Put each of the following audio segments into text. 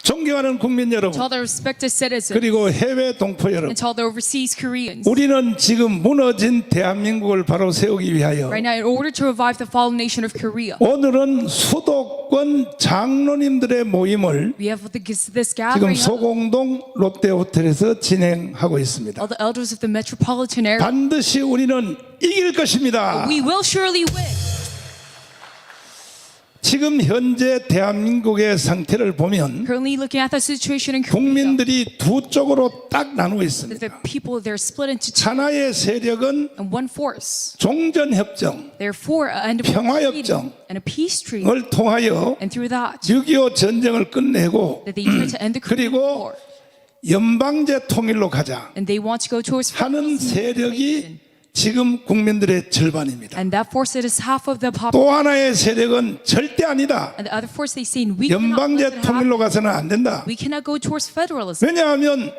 존경하는 국민 to 여러분, all the respected citizens, 그리고 해외 동포 여러분, and to all the overseas Koreans. 우리는 지금 무너진 대한민국을 바로 세우기 위하여 Right now, in order to revive the fallen nation of Korea, 오늘은 수도권 장로님들의 모임을 we have this 지금 gathering of 소공동 롯데호텔에서 진행하고 있습니다. all the elders of the metropolitan area. 반드시 우리는 이길 것입니다. We will surely win. 지금 현재 대한민국의 상태를 보면 Currently, looking at the situation in Korea, 국민들이 두 쪽으로 딱 나누어 the 있습니다. people, they're split into two, 하나의 세력은 and one force. 종전협정을 They're for a end of war treaty 평화협정. and a peace treaty, 통하여 and through that, 6.25 전쟁을 끝내고 that they try to end the Korean 그리고 War, 연방제 통일로 가자 and they want to go towards 하는 세력이 지금 국민들의 절반입니다. and that force it is half of the population. 또 하나의 세력은 절대 아니다. And the other force they say we cannot let 연방제 it happen. 통일로 가서는 안 된다. We cannot go towards federalism 왜냐하면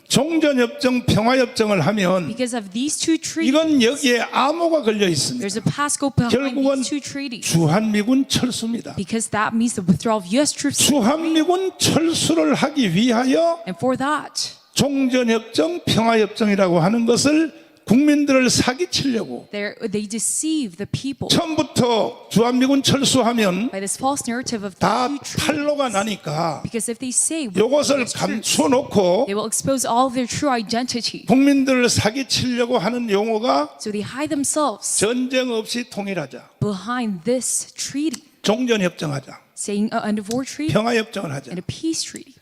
종전협정, 평화협정을 하면 because of these two treaties. 이건 여기에 암호가 걸려 있습니다. There's a passcode behind 결국은 these two treaties 주한미군 철수입니다. because that means the withdrawal of U.S. troops. 주한미군 철수를 하기 위하여 And for that, 종전협정, 평화협정이라고 하는 것을 국민들을 사기치려고 they deceive the people 처음부터 주한미군 철수하면 by this false narrative of the 다 two 탈로가 treaties. 나니까 Because if they say we 이것을 want troops, 감춰놓고 they will expose all of their true identity. 국민들을 사기치려고 하는 용어가 So they hide themselves 전쟁 없이 통일하자, behind this treaty, 종전협정하자, saying an end of war treaty 평화협정을 하자. and a peace treaty.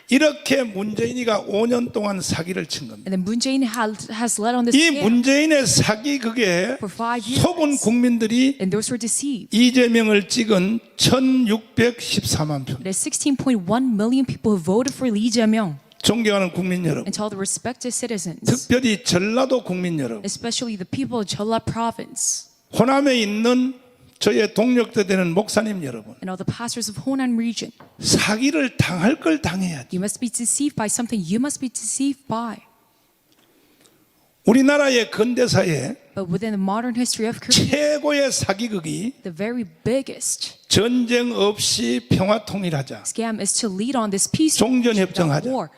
이렇게 문재인이가 5년 동안 사기를 친 겁니다. And then Moon Jae-in has led on this 이 scam 문재인의 사기 그게 for 5 years. 속은 국민들이 And those were deceived. 이재명을 찍은 1614만 표. It is 16.1 million people who voted for Lee Jae-myung. 존경하는 국민 여러분, And to all the respected citizens, 특별히 전라도 국민 여러분, especially the people of Jeolla province 호남에 있는 저의 동력대 되는 목사님 여러분, and all the pastors of Honan region, 사기를 당할 걸 당해야지. you must be deceived by something you must be deceived by. 우리나라의 근대사에 But within the modern history of Korea, 최고의 사기극이 the very biggest 전쟁 없이 평화 통일하자, scam is to lead on this peace 종전협정하자, war,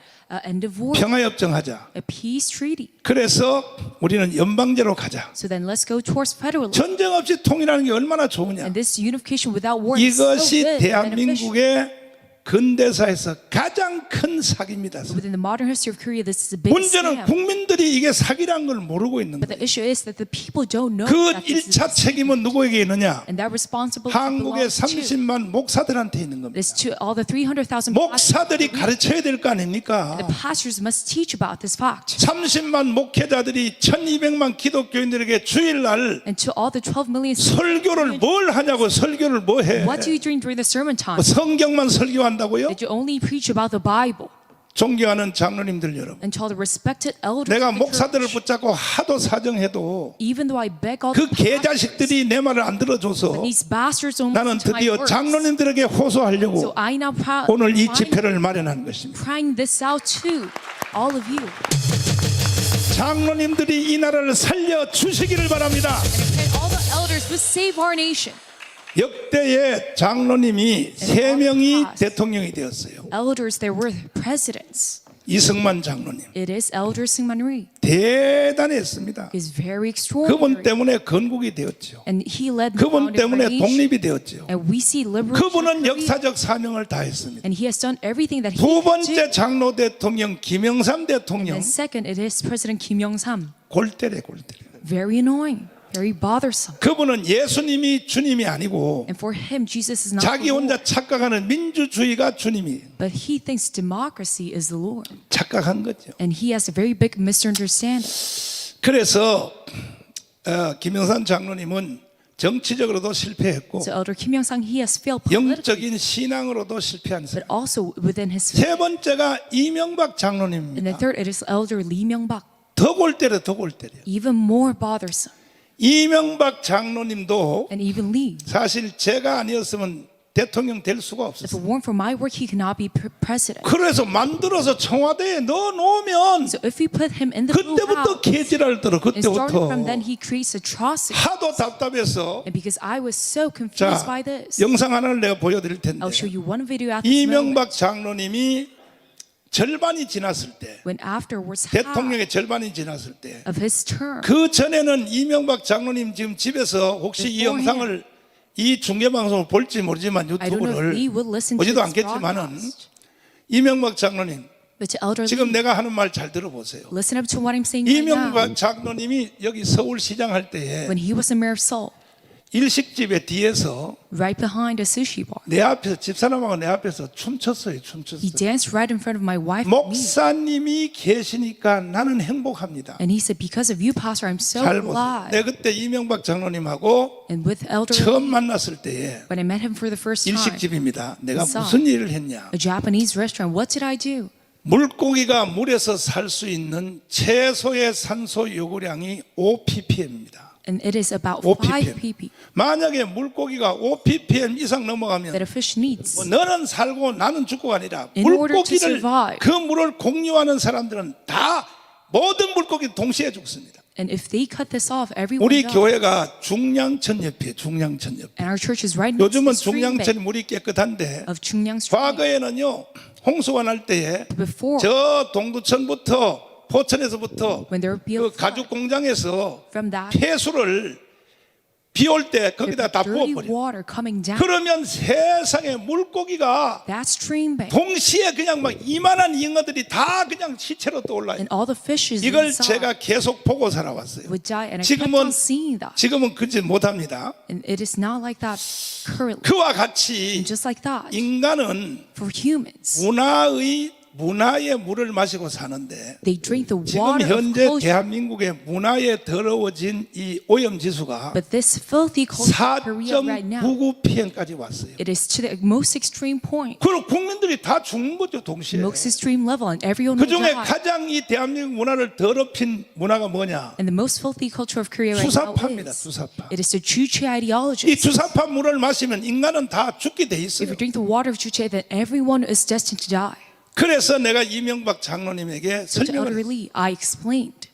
end of war, 평화협정하자. a peace treaty. 그래서 우리는 연방제로 가자. So then let's go towards federalism. 전쟁 없이 통일하는 게 얼마나 좋으냐. And this unification without war is so 이것이 good and beneficial. 대한민국의 근대사에서 가장 큰 사기입니다. Within the modern history of Korea, this is the biggest 문제는 scam. 국민들이 이게 사기란 걸 모르고 있는 But 거예요. the issue is that the people don't know 그 that this is 1차 책임은 누구에게 있느냐? and that responsibility 한국의 belongs to 30만 목사들한테 있는 겁니다. is to all the 300,000 목사들이 가르쳐야 될 거 아닙니까? The pastors must teach about this fact. 30만 목회자들이 1200만 기독교인들에게 주일날 And to all the 12 million, 설교를 뭘 하냐고. 설교를 뭐 해? what do you drink during the sermon time? 성경만 설교한다고요? Did you only preach about the Bible? 존경하는 장로님들 여러분, And to all the respected elders 내가 of the 목사들을 church, 붙잡고 하도 사정해도 even though I beg all 그 the pastors, 개자식들이 내 말을 안 들어줘서 these bastards don't 나는 listen to my 드디어 words. 장로님들에게 So 호소하려고 I now 오늘 이 집회를 마련한 것입니다. crying this out to all of you. 장로님들이 이 나라를 살려 주시기를 바랍니다. And all the elders would save our nation. 역대의 장로님이 3명이 대통령이 되었어요. Elders, there were presidents. 이승만 장로님 It is Elder Syngman Rhee. 대단했습니다. He's very 그분 extraordinary. 때문에 건국이 되었죠. And he led the 그분 founding of our 때문에 nation. 독립이 되었죠. And we see liberation. 그분은 of Korea. 역사적 사명을 다했습니다. And he has done everything that he 두 can do. 번째 장로 대통령 김영삼 대통령 And second, it is President Kim Yong-sam. 골때래 골때래. Very annoying, very bothersome. 그분은 예수님이 주님이 아니고 And for him, Jesus is not 자기 the Lord, 혼자 착각하는 민주주의가 주님이 but he thinks democracy is the Lord. 착각한 거죠. And he has a very big misunderstanding. 그래서 김영삼 장로님은 정치적으로도 실패했고 So Elder Kim Yong-sang, he has failed politically, 영적인 신앙으로도 실패한 but 사람. also within his faith. 세 번째가 이명박 And the 장로님입니다. third, it is Elder Lee Myung-bak. 더 골때려 더 골때려. Even more bothersome. 이명박 장로님도 And even Lee, 사실 제가 아니었으면 대통령 될 수가 If it 없었어요. weren't for my work, he cannot be president. 그래서 만들어서 청와대에 넣어놓으면 So if we put him in the blue 그때부터 house, 개지랄 들어. and starting 그때부터 from then, he creates atrocities. 하도 답답해서. And because I was so 자, confused by this, 영상 하나를 내가 보여드릴 텐데 I'll show you one video at this moment. 이명박 장로님이 절반이 지났을 때, When afterwards half 대통령의 절반이 지났을 때, of his term, 그 전에는 이명박 장로님 지금 집에서 혹시 이 Beforehand. 영상을 이 중계방송을 볼지 모르지만 I don't know if 유튜브를 he would listen to 보지도 this 않겠지만은 broadcast. 이명박 장로님 But to Elder 지금 Lee, 내가 하는 말 잘 들어보세요. listen up to what I'm saying right now. 이명박 장로님이 여기 서울시장 할 때에 When he was the mayor of Seoul, 일식집의 뒤에서 right behind a sushi bar, 내 앞에서 집사람하고 내 앞에서 춤췄어요. he 춤췄어요. danced right in front of my wife and me. 목사님이 계시니까 나는 행복합니다. And he said, because of you, Pastor, I'm so 잘 보세요. glad. 내 그때 이명박 장로님하고 And with Elder 처음 Lee, 만났을 때에 when I met him for the first time, 일식집입니다. 내가 인사. 무슨 일을 했냐? a Japanese restaurant, what did I do? 물고기가 물에서 살 수 있는 최소의 산소 요구량이 5ppm입니다. And it is about 5 5 ppm. pp 만약에 물고기가 5 ppm 이상 넘어가면 that a fish needs. 뭐 너는 살고 나는 죽고가 아니라 In order to 물고기를 survive. 그 물을 공유하는 사람들은 다 모든 물고기 동시에 죽습니다. And if they cut this off, everyone 우리 dies. 교회가 중량천 옆이에요. 중량천 옆. And our church is right next to 요즘은 the stream 중량천 bank 물이 깨끗한데 of Chungyang Stream. 과거에는요 홍수가 날 때에 Before, 저 동두천부터 포천에서부터 when there would be a 그 flood, 가죽 공장에서 from that, 폐수를 비 올 때 거기다 다 dirty 부어버려. water coming down, 그러면 세상에 물고기가 that stream bank, 동시에 그냥 막 이만한 잉어들이 다 그냥 시체로 떠올라요. and all the fishes 이걸 inside 제가 계속 보고 살아왔어요. would die. And I kept 지금은 on seeing that. 지금은 그지 못합니다. And it is not like that currently. 그와 같이 And just like that, 인간은 for humans, 문화의 물을 마시고 사는데 they drink the 지금 water of 현재 culture. 대한민국의 문화에 더러워진 이 오염 지수가 But this filthy culture in Korea right now, 4.99pm까지 왔어요. it is to the most extreme point, 그리고 국민들이 다 죽는 거죠 동시에. most extreme level, and everyone 그 will 중에 die. 가장 이 대한민국 문화를 더럽힌 문화가 뭐냐? And the most filthy culture of Korea right now 주사파입니다. is, 주사파. it is the Juche ideology. 이 주사파 물을 마시면 인간은 다 죽게 돼 If 있어요. you drink the water of Juche, then everyone is destined to die. 그래서 내가 이명박 장로님에게 So to Elder 설명을 Lee, I explained.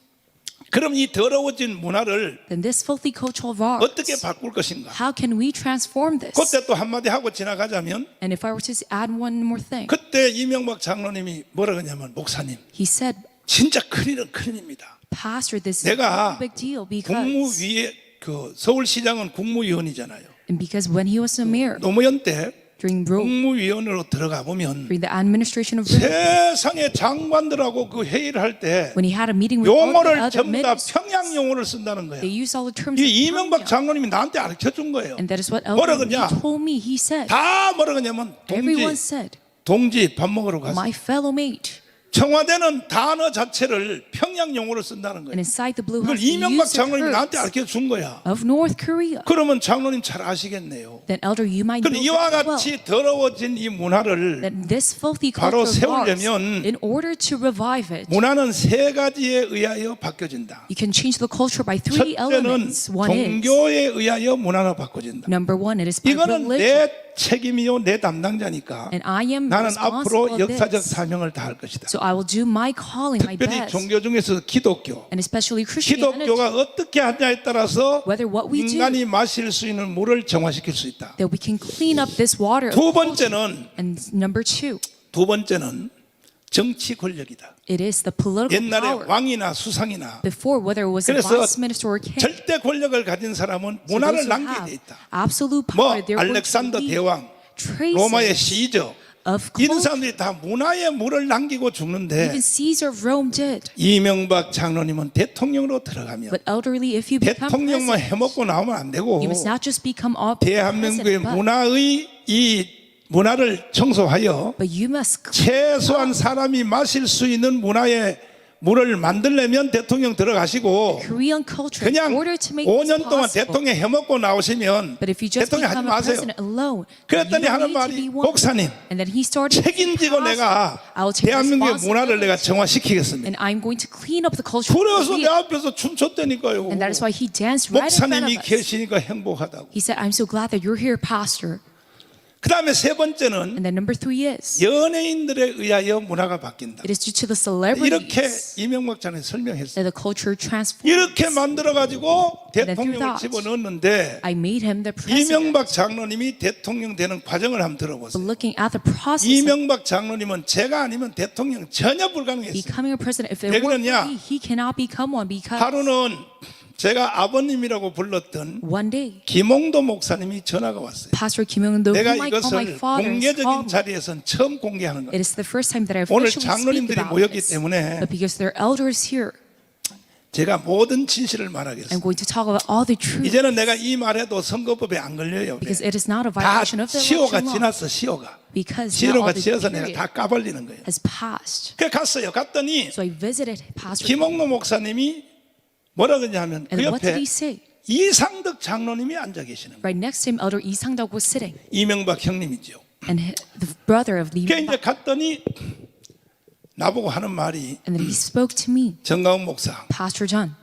그럼 이 더러워진 문화를 Then this filthy culture of ours, 어떻게 바꿀 것인가? how can we transform this? 그때 또 한마디 하고 지나가자면 And if I were to add one more thing, 그때 이명박 장로님이 뭐라 그러냐면 목사님 he said, 진짜 큰일은 큰일입니다. Pastor, this is 내가 a big deal because, 국무위에 그 서울시장은 국무위원이잖아요. and because when he was a mayor, 노무현 때 during Rome, 국무위원으로 들어가 보면 during the administration of Rome, 세상의 장관들하고 그 회의를 할 때 when he had a meeting with all the 용어를 other 전부 다 ministers, 평양 용어를 쓴다는 거야. they used all the terms 이 of 이명박 Pyongyang. 장로님이 나한테 가르쳐 준 거예요. And that is what 뭐라 Elder Lee 그러냐? told me. He said, 다 뭐라 그러냐면 everyone said, 동지 밥 먹으러 가서 my fellow mate. 청와대는 단어 자체를 평양 용어로 쓴다는 거예요. And inside the Blue 그걸 House, they 이명박 used the 장로님이 나한테 terms 가르쳐 준 거야. of North Korea. 그러면 장로님 잘 아시겠네요. Then Elder, you might 그럼 know 이와 very well 같이 더러워진 이 문화를 that this filthy 바로 culture of ours, 세우려면 in order to revive it, 문화는 세 가지에 의하여 바뀌어진다. you can change the culture by three 첫째는 elements. One is, 종교에 의하여 문화가 바꿔진다. number one, it is by 이거는 religion. 내 책임이요 내 담당자니까 And I am 나는 responsible 앞으로 of 역사적 this. 사명을 다할 것이다. So I will do my calling, my 특별히 best. 종교 중에서 기독교. And especially Christianity, 기독교가 어떻게 하냐에 따라서 whether what we do, 인간이 마실 수 있는 물을 정화시킬 수 있다. that we can clean up this water. 두 번째는 And number two, 정치 권력이다. it is the political 옛날에 power. 왕이나 수상이나 Before, whether it was a 그래서 vice minister or king, 절대 권력을 가진 사람은 so 문화를 those who 남기게 have 돼 있다. absolute 뭐 power, they're going to 알렉산더 leave 대왕, traces 로마의 시저 of 이런 culture. 사람들이 다 문화의 물을 남기고 죽는데 Even Caesar of Rome did. 이명박 장로님은 대통령으로 들어가면 But elderly, if you become 대통령만 president, 해먹고 나오면 안 되고 you must not just become all 대한민국의 president, but, 문화의 이 문화를 청소하여 but you must 최소한 사람이 마실 수 있는 문화의 물을 만들려면 대통령 들어가시고 Korean culture in 그냥 order to make this 5년 동안 possible. 대통령 해먹고 나오시면 But if you just 대통령 하지 become a 마세요. president alone, you 그랬더니 don't 하는 need to 말이 be one. 목사님 And then he started 책임지고 내가 I will take 대한민국의 문화를 내가 responsibility, 정화시키겠습니다. and I'm going to clean up the culture. 그래서 내 of Korea. 앞에서 춤췄다니까요. And that is why he danced right in front 목사님이 of us. 계시니까 행복하다고. He said, I'm so glad that you're here, Pastor. 그 다음에 세 번째는 And then number 3 is, 연예인들에 의하여 문화가 바뀐다. it is due to the 이렇게 celebrities 이명박 장관이 설명했어요. that the culture transforms. 이렇게 만들어가지고 then through 대통령을 that, 집어넣었는데 I made him the president. 이명박 장로님이 대통령 되는 과정을 한번 But 들어보세요. looking at the process of 이명박 장로님은 제가 아니면 대통령 전혀 불가능했어요. becoming a president, if it 왜 weren't 그러냐? for me, he cannot become one because 하루는 제가 아버님이라고 불렀던 one day, 김홍도 목사님이 전화가 왔어요. Pastor Kim Young-do, 내가 whom I call my 이것을 father, 공개적인 called me. 자리에서는 처음 공개하는 It 거예요. is the first time that I 오늘 officially speak 장로님들이 about 모였기 this. 때문에 But because there are elders here, 제가 모든 진실을 I'm 말하겠습니다. going to talk about all the truth. 이제는 내가 이 말해도 선거법에 안 걸려요. Because it is not a 다 violation of the 시효가 election law. 지났어. 시효가 Because now 시효가 all the 지어서 내가 period 다 까발리는 거예요. has passed. 그래 갔어요. 갔더니 So I visited Pastor 김홍로 목사님이 뭐라 그러냐면 그 and what did 옆에 he say? 이상덕 장로님이 앉아 계시는 거예요. Right next to him, Elder Lee Sang-duk was sitting, 이명박 형님이죠. and the brother of Lee 그래 이제 Myung-bak. 갔더니 나보고 하는 말이 And then he spoke to me, 정가훈 목사. Pastor John,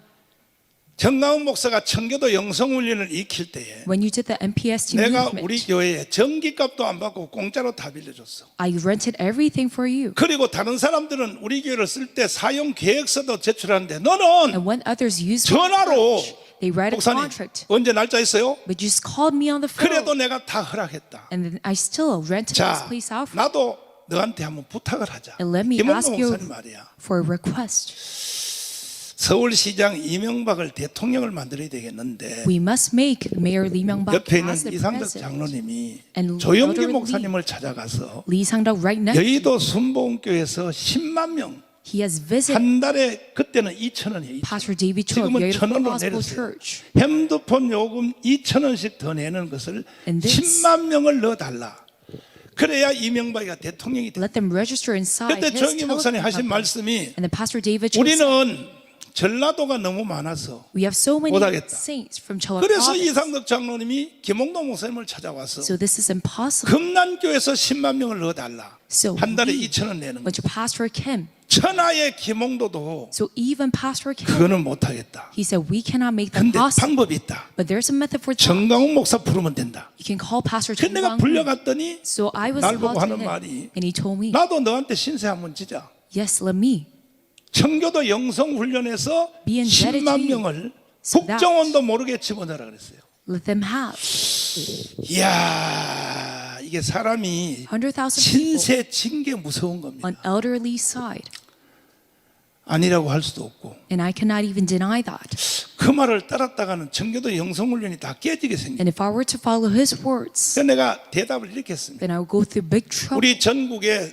정가훈 목사가 청교도 영성훈련을 익힐 때에 when you did the MPST 내가 우리 movement, 교회에 전기값도 안 받고 공짜로 다 빌려줬어. I rented everything for you. 그리고 다른 사람들은 우리 교회를 쓸 때 사용 계획서도 제출하는데 너는 And when others use 전화로 they write a 목사님 contract. 언제 날짜 있어요? But you just called me on the 그래도 phone, 내가 다 허락했다. and then I still rented this 자, place out for you. 나도 너한테 한번 부탁을 하자. And let me 김홍도 ask you 목사님 말이야. for a request. 서울시장 이명박을 대통령을 만들어야 되겠는데 We must make Mayor Lee Myung-bak 옆에 as 있는 the 이상덕 president. 장로님이 And 조영기 Elder 목사님을 찾아가서 Lee Sang-duk right next, 여의도 순복음교회에서 10만 명 he has visited 한 달에 그때는 2,000원이에요. Pastor David Cho of 지금은 Yale 1,000원으로 Gospel 내렸어요. Church. 핸드폰 요금 2,000원씩 더 내는 것을 And this- 10만 명을 넣어달라. 그래야 이명박이가 대통령이 돼. Let them register inside 그때 his 조영기 목사님 telephone 하신 company. 말씀이 And then Pastor David Cho said, 우리는 전라도가 너무 많아서 we have so many 못하겠다. saints from Chola 그래서 province. 이상덕 장로님이 김홍도 목사님을 찾아와서 So this is impossible. 금난교에서 10만 명을 넣어달라. So 한 달에 we 2,000원 내는 거. went to Pastor Kim. 천하의 김홍도도 So even Pastor Kim, 그거는 못하겠다. he said, we cannot make that 근데 possible. 방법이 있다. But there's a method for that. 정강훈 목사 부르면 된다. You can call Pastor 그 내가 Chung. 불려갔더니 So I was 날 called 보고 to 하는 him, 말이 and he told me, 나도 너한테 신세 한번 지자. yes, let me. 청교도 영성훈련에서 Be indebted 10만 to you. 명을 So that- 국정원도 모르게 집어넣으라 그랬어요. Let them have 이야 이게 사람이 100,000 people 신세 진 게 무서운 겁니다. on elderly side. 아니라고 할 수도 없고 And I cannot even deny that. 그 말을 따랐다가는 청교도 영성훈련이 다 깨지게 생겨. And if I were to follow his words, 그래서 내가 대답을 이렇게 했습니다. then I would go through big trouble. 우리 전국에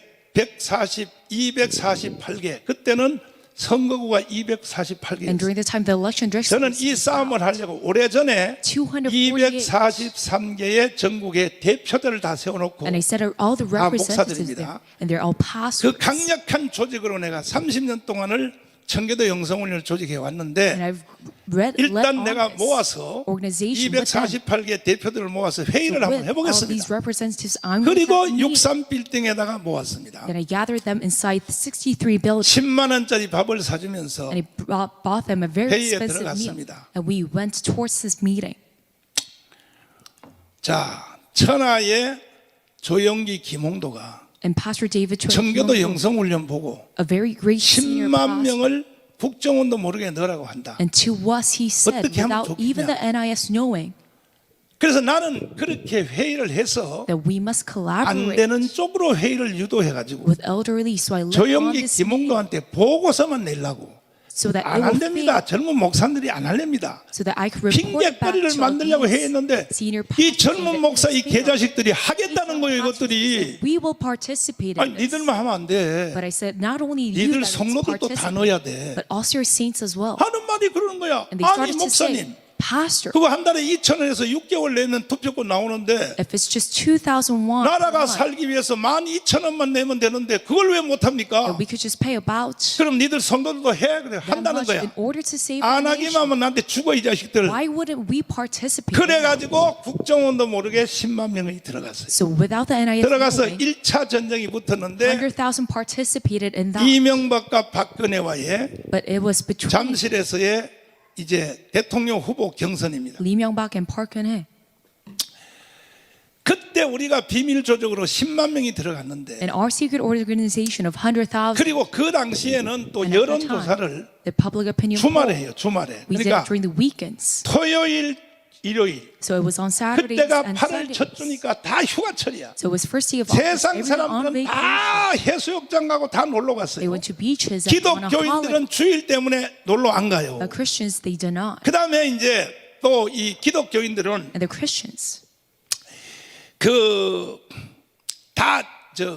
248개 그때는 선거구가 248개. And during the time the election districts, 저는 이 싸움을 하려고 오래전에 248 243개의 전국의 대표들을 다 세워놓고 and I set out all the representatives 목사들입니다. there, and they're all 그 pastors. 강력한 조직으로 내가 30년 동안을 청교도 영성훈련을 조직해 And 왔는데 I've led 일단 on 내가 this 모아서 organization with them. 248개 대표들을 모아서 회의를 With 한번 all 해보겠습니다. these representatives, I'm going to 그리고 have a meeting. 63빌딩에다가 모았습니다. Then I gathered them inside the 63 building, 10만 원짜리 밥을 사주면서 and I bought them a very 회의에 expensive meal. 들어갔습니다. And we went towards this meeting. 자 천하의 조영기 김홍도가 And Pastor David Cho, 청교도 영성훈련 보고 a very great senior 10만 pastor, 명을 국정원도 모르게 넣으라고 한다. and to us he said, 어떻게 하면 without even 좋겠냐? the NIS knowing, 그래서 나는 그렇게 회의를 해서 that we must 안 collaborate 되는 쪽으로 회의를 유도해가지고 with elderly. So I led on 조영기 this meeting 김홍도한테 보고서만 내려고 so that it 안 will 한답니다. fail, 젊은 목사들이 안 할랍니다. so that I could report back 핑계거리를 to 만들려고 these 했는데 senior 이 pastors 젊은 목사 이 that it failed. 개자식들이 하겠다는 거예요. 이것들이 We will participate 아니 in this. 니들만 하면 안 돼. But I said, not only you 니들 that 성도들도 다 participate, 넣어야 돼. but also your saints as well. 하는 말이 그러는 거야. And they 아니 started to say, 목사님 Pastor, 그거 한 달에 2,000원에서 6개월 내면 투표권 나오는데 if it's just 2,000 won, 나라가 살기 위해서 12,000원만 내면 되는데 그걸 왜 못합니까? we could just pay about 그럼 니들 성도들도 해 그래 that 한다는 much 거야. in order to save our 안 하기만 nation. 하면 나한테 죽어 이 자식들. Why wouldn't we participate? 그래가지고 국정원도 모르게 10만 명이 들어갔어요. So without the NIS 들어가서 knowing, 1차 전쟁이 붙었는데 100,000 participated in that. 이명박과 박근혜와의 But it was between 잠실에서의 이제 대통령 후보 경선입니다. Lee Myung-bak and Park Geun-hye. 그때 그때 우리가 비밀 조직으로 10만 명이 들어갔는데 And our secret organization of 100,000. 그리고 그 당시에는 또 And at that 여론조사를 time, the public opinion 주말에 poll, 해요. 주말에. we did 그러니까 it during the weekends. 토요일, 일요일 So it was on Saturdays 그때가 and 8월 첫 Sundays. 주니까 다 휴가철이야. So it was first day of August. 세상 Everyone on 사람들은 vacation. 다 해수욕장 가고 다 놀러 They 갔어요. went to beaches and went on a holiday. 기독교인들은 주일 때문에 놀러 안 가요. But Christians, they do not. 그 다음에 이제 또 이 기독교인들은 And the Christians,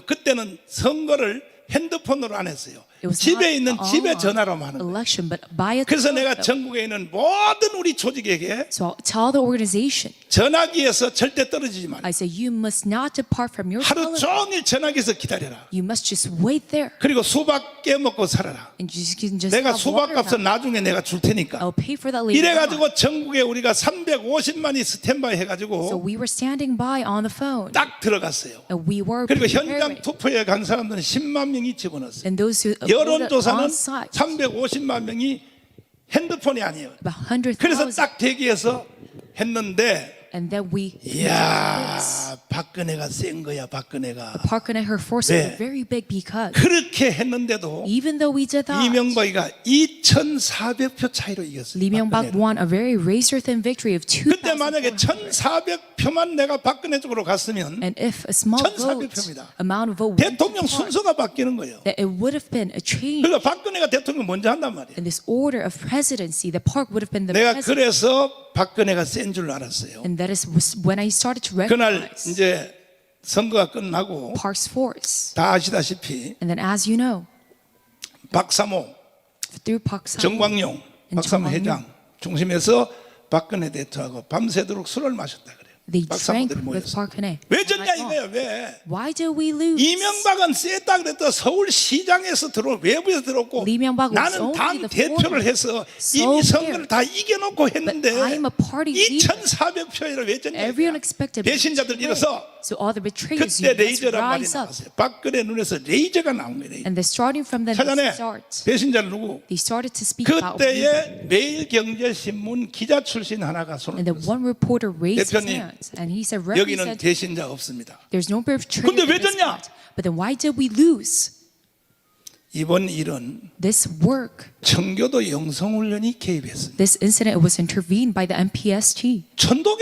그때는 선거를 핸드폰으로 안 했어요. it was 집에 not 있는 all 집에 전화로만 하는 거예요. election, but by a 그래서 내가 telephone. 전국에 있는 모든 우리 조직에게 So tell the organization, 전화기에서 절대 떨어지지 마. I say, you must not depart from your 하루 telephone. 종일 전화기에서 기다려라. You must just wait there. 그리고 수박 깨먹고 살아라. And you can just 내가 have water 수박값은 now. 나중에 내가 줄 테니까. I'll pay for that later on. 이래가지고 전국에 우리가 350만이 스탠바이 So 해가지고 we were standing by on the phone. 딱 들어갔어요. And we were 그리고 현장 preparing. 투표에 간 사람들은 10만 명이 집어넣었어요. And those who voted 여론조사는 on site, 350만 명이 핸드폰이 아니에요. about 그래서 100,000. 딱 대기해서 했는데 And then we, 이야 박근혜가 센 거야. 박근혜가 Park and her forces 네. were very big because 그렇게 했는데도 even though we did that, 이명박이가 2,400표 차이로 이겼어요. Lee Myung-bak 박근혜를. won a very razor-thin victory of 그때 만약에 2,400. 1,400표만 내가 박근혜 쪽으로 갔으면 And if a small 1,400 vote, 표입니다. amount of vote went to 대통령 Park, 순서가 바뀌는 거예요. that it would have been a change 그러니까 박근혜가 대통령 먼저 한단 말이에요. in this order of presidency. The Park would have been the 내가 president. 그래서 박근혜가 센 줄 알았어요. And that is when I started to 그날 recognize 이제 선거가 끝나고 Park's force. 다 아시다시피 And then as you know, 박사모, through Park Sang-woo 정광용, and 박사모 정광용, 회장 중심에서 박근혜 대통령하고 밤새도록 술을 마셨다 그래요. they drank 박사모들이 with 모여서. Park Geun-hye. 왜 졌냐 이거야 왜? Why did we lose? 이명박은 셌다 그랬다 서울시장에서 외부에서 들어오고 Lee Myung-bak was 나는 only 당 the 대표를 해서 So 이미 here. 선거를 다 이겨놓고 했는데 But I'm a party leader. 2,400표를 왜 졌냐 Everyone 이거야. expected 배신자들 me to win. 일어서 So all the betrayers, 그때 you must 레이저란 말이 rise up. 나왔어요. 박근혜 눈에서 레이저가 나온 거예요. And they're starting from the 찾아내 start. 배신자를 누구? They started to speak about me. 그때의 매일경제신문 기자 출신 하나가 손을 And then 들었어요. one reporter raised his 대표님, hands and he said, 여기는 represent, 배신자 없습니다. there's no betrayal 근데 왜 in this 졌냐? part. But then why did we lose? 이번 일은 This work, 청교도 영성훈련이 개입했습니다. this incident was intervened by the MPST. 천도교?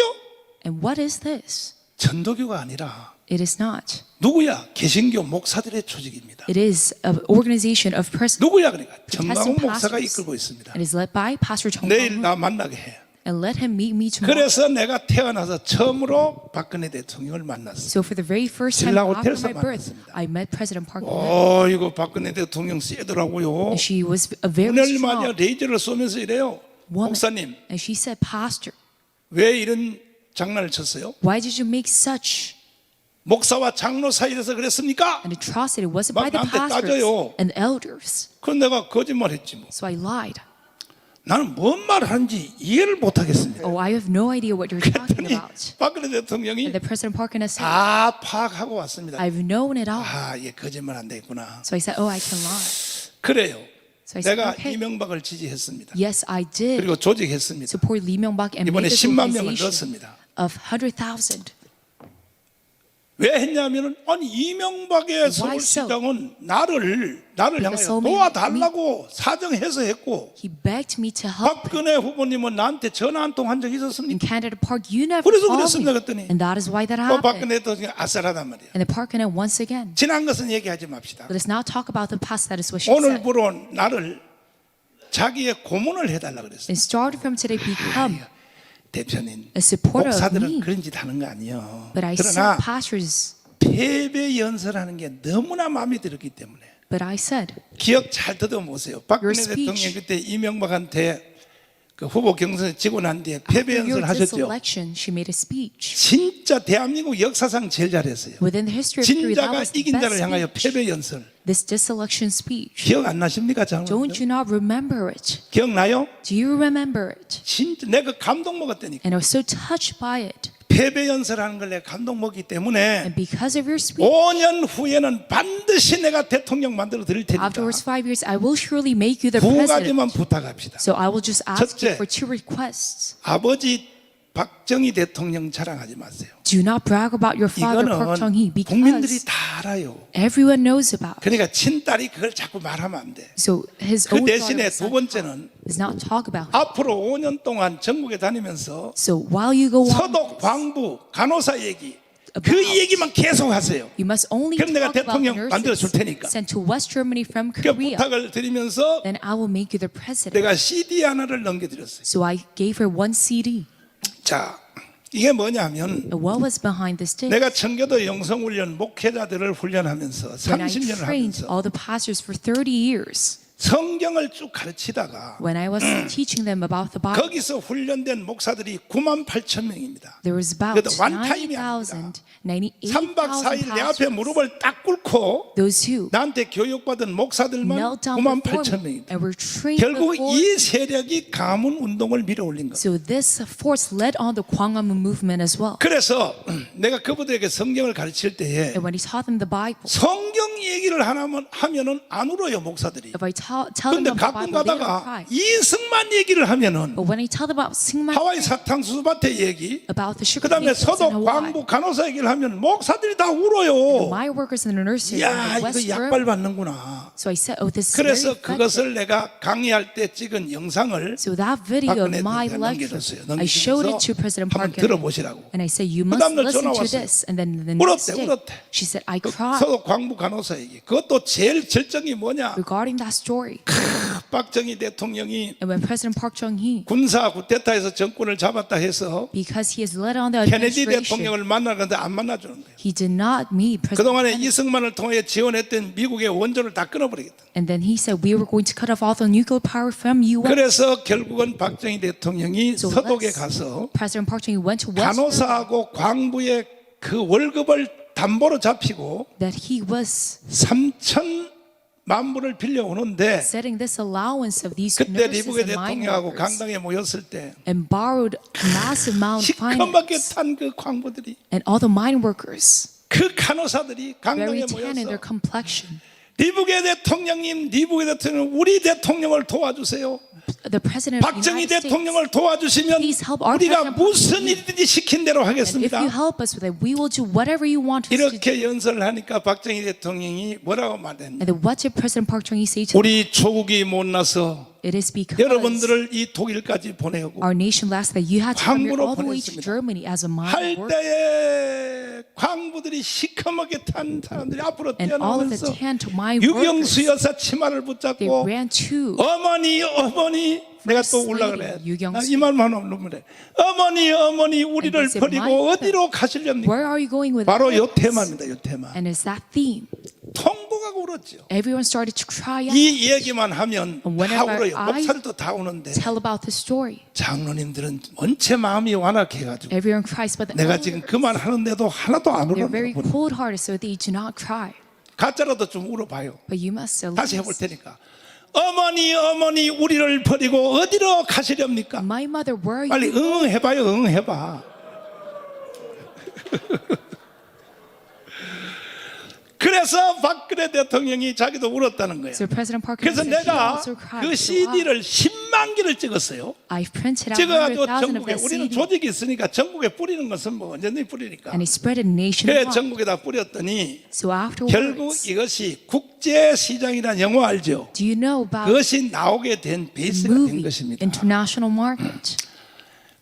And what is this? 천도교가 아니라 It is not. 누구야? 개신교 목사들의 조직입니다. It is an organization of persons. 누구야 그러니까 Protestant 정광훈 목사가 pastors. 이끌고 있습니다. It is led by Pastor Chung 내일 Kwang-hoon. 나 만나게 해. And let him meet me tomorrow. 그래서 내가 태어나서 처음으로 박근혜 대통령을 만났어요. So for the very first time 신라 after 호텔에서 my birth, 만났습니다. I met President Park Geun-hye. 이거 박근혜 대통령 세더라고요. And she was a very 오늘 말이야 strong 레이저를 쏘면서 이래요. woman. 목사님 And she said, Pastor, 왜 이런 장난을 쳤어요? why did you make such 목사와 장로 사이에서 그랬습니까? an atrocity? Was it by the 나한테 pastors 따져요. and elders? 그건 내가 거짓말했지 뭐. So I lied. 나는 뭔 말을 하는지 이해를 못하겠습니다. Oh, I have no idea what you're talking 그랬더니 about. 박근혜 대통령이 And the President Park Geun-hye said, 다 파악하고 왔습니다. I've known it all. 얘 거짓말 안 되겠구나. So I said, oh, I can lie. 그래요. So I said, 내가 okay. 이명박을 지지했습니다. Yes, I did 그리고 조직했습니다. support Lee Myung-bak and 이번에 made this 10만 명을 organization 넣었습니다. of 100,000. 왜 했냐면은 아니 이명박의 Why so? 서울시장은 나를 향하여 so many- 도와달라고 사정해서 했고 He begged me to help him. 박근혜 후보님은 나한테 전화 한 통 한 적 In 있었습니까? Candidate Park, you never 그래서 called 그랬습니다 me. 그랬더니 And that is why that 또 happened. 박근혜 대통령이 아싸라단 말이야. And the Park Geun-hye once again. 지난 것은 얘기하지 맙시다. Let us not talk about the past. That is what she said. 오늘부로 나를 자기의 고문을 해달라 그랬어요. And started from today, become 대표님 a supporter of 목사들은 me. 그런 짓 하는 거 아니에요. But I said, 그러나 pastors. 패배 연설하는 게 너무나 마음에 들었기 때문에 But I said, 기억 잘 더듬으세요. 박근혜 Your speech. 대통령이 그때 이명박한테 그 후보 경선에 지고 난 뒤에 패배 after your 연설 하셨죠. diselection, she made a speech. 진짜 대한민국 역사상 제일 잘했어요. Within the history of history, that 진자가 was the 이긴 best 자를 향하여 speech. 패배 연설. This diselection speech. 기억 안 나십니까, Don't 장로님? you not remember it? 기억나요? Do you remember it? 진짜 내가 감동 먹었다니까. And I was so touched by it. 패배 연설하는 걸 내가 감동 먹기 때문에 And because of your speech, 5년 후에는 반드시 내가 대통령 만들어 드릴 테니까 afterwards 5 years, I will surely make you the 두 president. 가지만 부탁합시다. So I will just ask 첫째. you for 2 requests. 아버지 박정희 대통령 자랑하지 마세요. Do not brag about your father, Park Chung-hee, 이거는 국민들이 because 다 알아요. everyone knows about. 그러니까 친딸이 그걸 자꾸 말하면 안 돼. So his 그 own 대신에 daughter 두 번째는 does not talk about him. 앞으로 5년 동안 전국에 다니면서 So while you go on, 서독, 광부, 간호사 얘기 그 about- 얘기만 계속 하세요. you must only 그럼 내가 talk about 대통령 the 만들어 줄 nurses 테니까. sent to West Germany from 그 Korea. 부탁을 드리면서 Then I will make you the president. 내가 CD 하나를 넘겨드렸어요. So I gave her one CD. 자, 이게 뭐냐면 And what was behind this day? 내가 청교도 영성훈련 목회자들을 훈련하면서 When I 30년을 trained 하면서 all the pastors for 30 years, 성경을 쭉 가르치다가 when I was teaching them about the Bible, 거기서 훈련된 목사들이 98,000명입니다. there was about 그래도 원타임이 아닙니다. 3박 4일 내 앞에 98,000 무릎을 딱 꿇고 those who 나한테 교육받은 목사들만 knelt down before me 98,000명입니다. and were trained 결국 before. 이 세력이 가문 운동을 밀어올린 거예요. So this force led on the Gwanghwamun movement as well. 그래서 내가 그분들에게 성경을 가르칠 때에 And when he taught them the Bible, 성경 얘기를 하면은 안 울어요 목사들이. if I tell them 근데 about the 가끔 Bible, they don't 가다가 cry. 이승만 얘기를 하면은 But when I tell them about Singman, 하와이 사탕수수밭의 얘기, about the sugar 그다음에 cane fields in 서독, Hawaii, 광부, 간호사 얘기를 하면 목사들이 다 울어요. my workers in the nursery 야, in 이거 West 약발 Germany. 받는구나. So I said, oh, this is very 그래서 effective. 그것을 내가 강의할 때 찍은 영상을 So that video of 박근혜 my 대통령에 lecture, 넘겨줬어요. I showed it to 넘기면서 President 한번 Park 들어보시라고. and I said, you must 그다음 날 listen 전화 to 왔어요. this. And then the 울었대, next day, 울었대. she said, I cried 서독, 광부, 간호사 얘기. 그것도 제일 절정이 뭐냐? regarding that story. 박정희 대통령이 And when President Park Chung-hee, 군사 쿠데타에서 정권을 잡았다 해서 because he has led on the 케네디 administration, 대통령을 만나는데 안 만나주는 거예요. he did not meet President 그동안에 Kennedy. 이승만을 통해 지원했던 미국의 원조를 다 끊어버리겠다. And then he said, we were going to cut off all the nuclear power from U.S. 그래서 결국은 박정희 대통령이 So 서독에 let's- 가서 President Park Chung-hee went to West Germany, 간호사하고 광부의 그 월급을 담보로 잡히고 that he was 3,000만 불을 빌려오는데 setting this allowance of these 그때 nurses 리브게 and mine 대통령하고 workers 강당에 모였을 때 and borrowed massive amount of 시커멓게 finance. 탄 그 광부들이 And all the mine workers, 그 간호사들이 강당에 very tan in their 모여서 complexion. 리브게 대통령님, 리브게 대통령 우리 대통령을 도와주세요. The president of the 박정희 United States, 대통령을 도와주시면 Please help our 우리가 president. 무슨 일이든지 시킨 대로 and if 하겠습니다. you help us with it, we will do whatever you want us to do. 이렇게 연설을 하니까 박정희 대통령이 뭐라고 말했냐? And then what did President Park Chung-hee say to them? 우리 조국이 못나서 It is because 여러분들을 이 독일까지 보내고 our nation last that you had to come here 광부로 all the way to 보냈습니다. Germany as a mine 할 worker. 때에 광부들이 시커멓게 탄 사람들이 앞으로 And all of the 뛰어나오면서 tan to mine 유경수 workers, 여사 치마를 they 붙잡고 ran to 어머니 내가 또 First 올라 Lady 그래. 유경수. 이 말만 하면 눈물에 어머니 우리를 And they said, 버리고 "My 어디로 가시렵니까? where are you going with 바로 요 us?" 테마입니다. 요 테마. And it's that theme. 통곡하고 울었죠. Everyone started to cry out, 이 얘기만 하면 다 Whenever 울어요. I 목사들도 다 우는데 tell about the story. 장로님들은 원체 마음이 완악해가지고 Everyone cries, but the 내가 지금 그 말 하는데도 하나도 안 they're very 울어요. cold-hearted, so they do not cry. 가짜라도 좀 울어봐요. But you must at 다시 해볼 least. 테니까. 어머니 우리를 버리고 어디로 가시렵니까? My mother, where are 빨리 you? 응 해봐요. 응 해봐. 그래서 박근혜 대통령이 자기도 울었다는 거예요. So President Park 그래서 said he 내가 also cried. 그 So I- CD를 10만 개를 찍었어요. I've printed out 찍어가지고 100,000 of 전국에 that 우리는 CD, 조직이 있으니까 전국에 뿌리는 것은 뭐 언제든지 뿌리니까. and he spread it 그래 nationwide. 전국에다 뿌렸더니 So 결국 afterwards, 이것이 국제시장이라는 영화 알죠? do you know about 그것이 나오게 된 the 베이스가 된 movie 것입니다. International Market?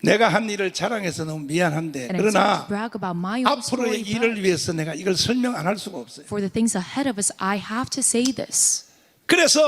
내가 한 일을 자랑해서 너무 미안한데 And I start 그러나 to brag about my own 앞으로의 story, 일을 but 위해서 내가 이걸 설명 안 할 수가 없어요. for the things ahead of us, I have to say this. 그래서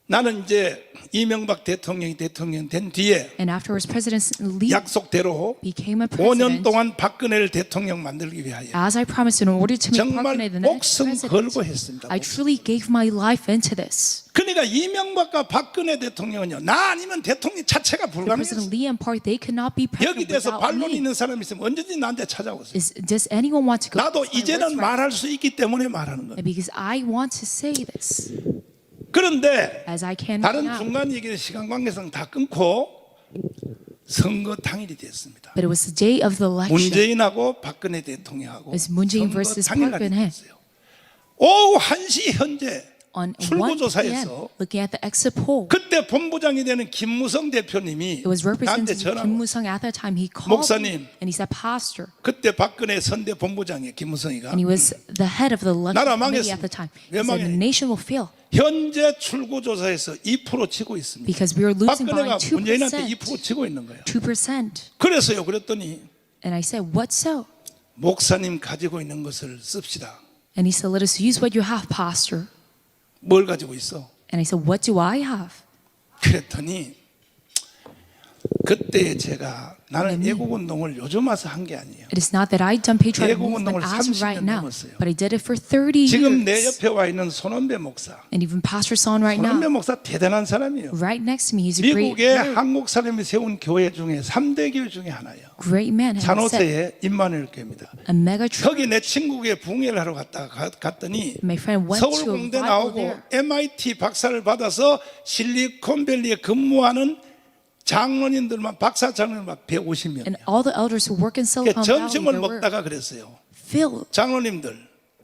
나는 이제 이명박 대통령이 대통령 된 뒤에 And afterwards, President Lee 약속대로 became a 5년 president. 동안 박근혜를 대통령 만들기 위하여 As I promised, in order to make Park 정말 Geun-hye the next 목숨 걸고 president, 했습니다. I truly gave my life into this. 그러니까 이명박과 박근혜 대통령은요, 나 아니면 대통령 자체가 President 불가능했어요. Lee and Park, they could not be 여기 president 대해서 without 반론이 me. 있는 사람이 있으면 언제든지 나한테 찾아오세요. Does anyone want to go? 나도 against my 이제는 words right 말할 수 있기 때문에 말하는 거예요. now? Because I want to say this, 그런데 as I can 다른 now. 중간 얘기는 시간 관계상 다 끊고 선거 당일이 됐습니다. But it was the day of the election. 문재인하고 박근혜 대통령하고 It's Moon Jae-in 선거 versus 당일 Park 날이 Geun-hye. 됐어요. 오후 1시 현재 on 1 출구조사에서 p.m. looking at the exit poll. 그때 본부장이 되는 김무성 대표님이 It was 나한테 Representative 전화. Kim Musung at that time. He called 목사님. me and he said, Pastor. 그때 박근혜 선대 본부장이 김무성이가 And he was the head of the election 나라 committee at the 망했습니다. time. 왜 He said the 망해? nation will fail 현재 출구조사에서 2% 치고 있습니다. because we are losing by 박근혜가 문재인한테 2% 2%. 치고 있는 거예요. 2%. 그래서요. 그랬더니 And I said, what so? 목사님 가지고 있는 것을 씁시다. And he said, let us use what you have, Pastor. 뭘 가지고 있어? And I said, what do I have? 그랬더니 그때 제가 나는 애국운동을 요즘 와서 한 게 아니에요. It is not that I done patriotic 애국 movement 운동을 as of right 30년 now, 넘었어요. but I did it for 30 지금 내 years. 옆에 와 있는 손원배 목사. And even Pastor Son right 손원배 now, 목사 대단한 사람이에요. right next to me, he's a great, 미국의 한국 사람이 세운 교회 중에 3대 교회 중에 하나예요. great man. And set 산호세의 임마누엘 교회입니다. a mega church. 거기 내 친구에게 붕해를 하러 갔더니 My friend went to a 서울공대 revival 나오고 there. MIT 박사를 받아서 실리콘밸리에 근무하는 장로님들만 박사 장로님만 150명. And all the elders who work in Silicon Valley, 점심을 they were 먹다가 그랬어요. filled. 장로님들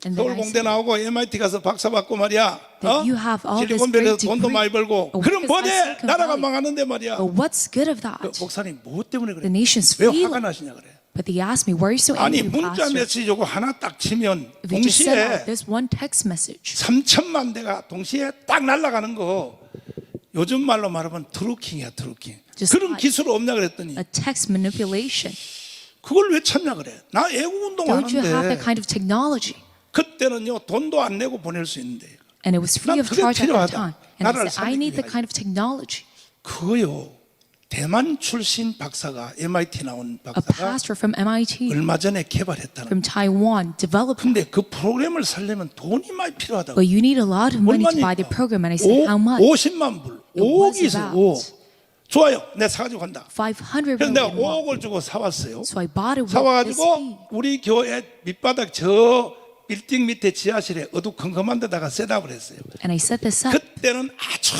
And then I 서울공대 said 나오고 MIT 가서 박사 받고 말이야. that you have all this 실리콘밸리에서 great 돈도 degree. 많이 벌고 Oh, 그럼 because 뭐래? by Silicon 나라가 Valley. 망하는데 말이야. But what's good of that? 목사님 뭐 때문에 그래? The nation's 왜 failing. 화가 나시냐 그래? But they asked me, why are you so 아니 angry, 문자 Pastor? 메시지 오고 하나 딱 치면 If you just send 동시에 out this one text message, 3천만 대가 동시에 딱 날아가는 거 요즘 말로 말하면 트루킹이야 트루킹. Just 그런 like 기술 없냐 그랬더니 a text manipulation. 그걸 왜 찾냐 그래. 나 애국운동 Don't you have 하는데 that kind of technology? 그때는요 돈도 안 내고 보낼 수 있는데 And it was free 난 of 그게 charge at that 필요하다. time. And I 나라를 said, I need 살리기 that kind of technology. 그거요 대만 출신 박사가 MIT 나온 A 박사가 pastor from MIT, 얼마 전에 개발했다는 from Taiwan, developed. 근데 그 프로그램을 살려면 돈이 많이 필요하다고. But you need a lot of money to buy the program. And I said, how much? 50만 불. It was 5억이 있어요. about 5억. 좋아요. 내가 사가지고 간다. 500 그래서 내가 million won. 5억을 주고 사왔어요. So I bought it with this fee. 사와가지고 우리 교회 밑바닥 저 빌딩 밑에 지하실에 어두컴컴한 데다가 셋업을 했어요. And I set this up 그때는 아주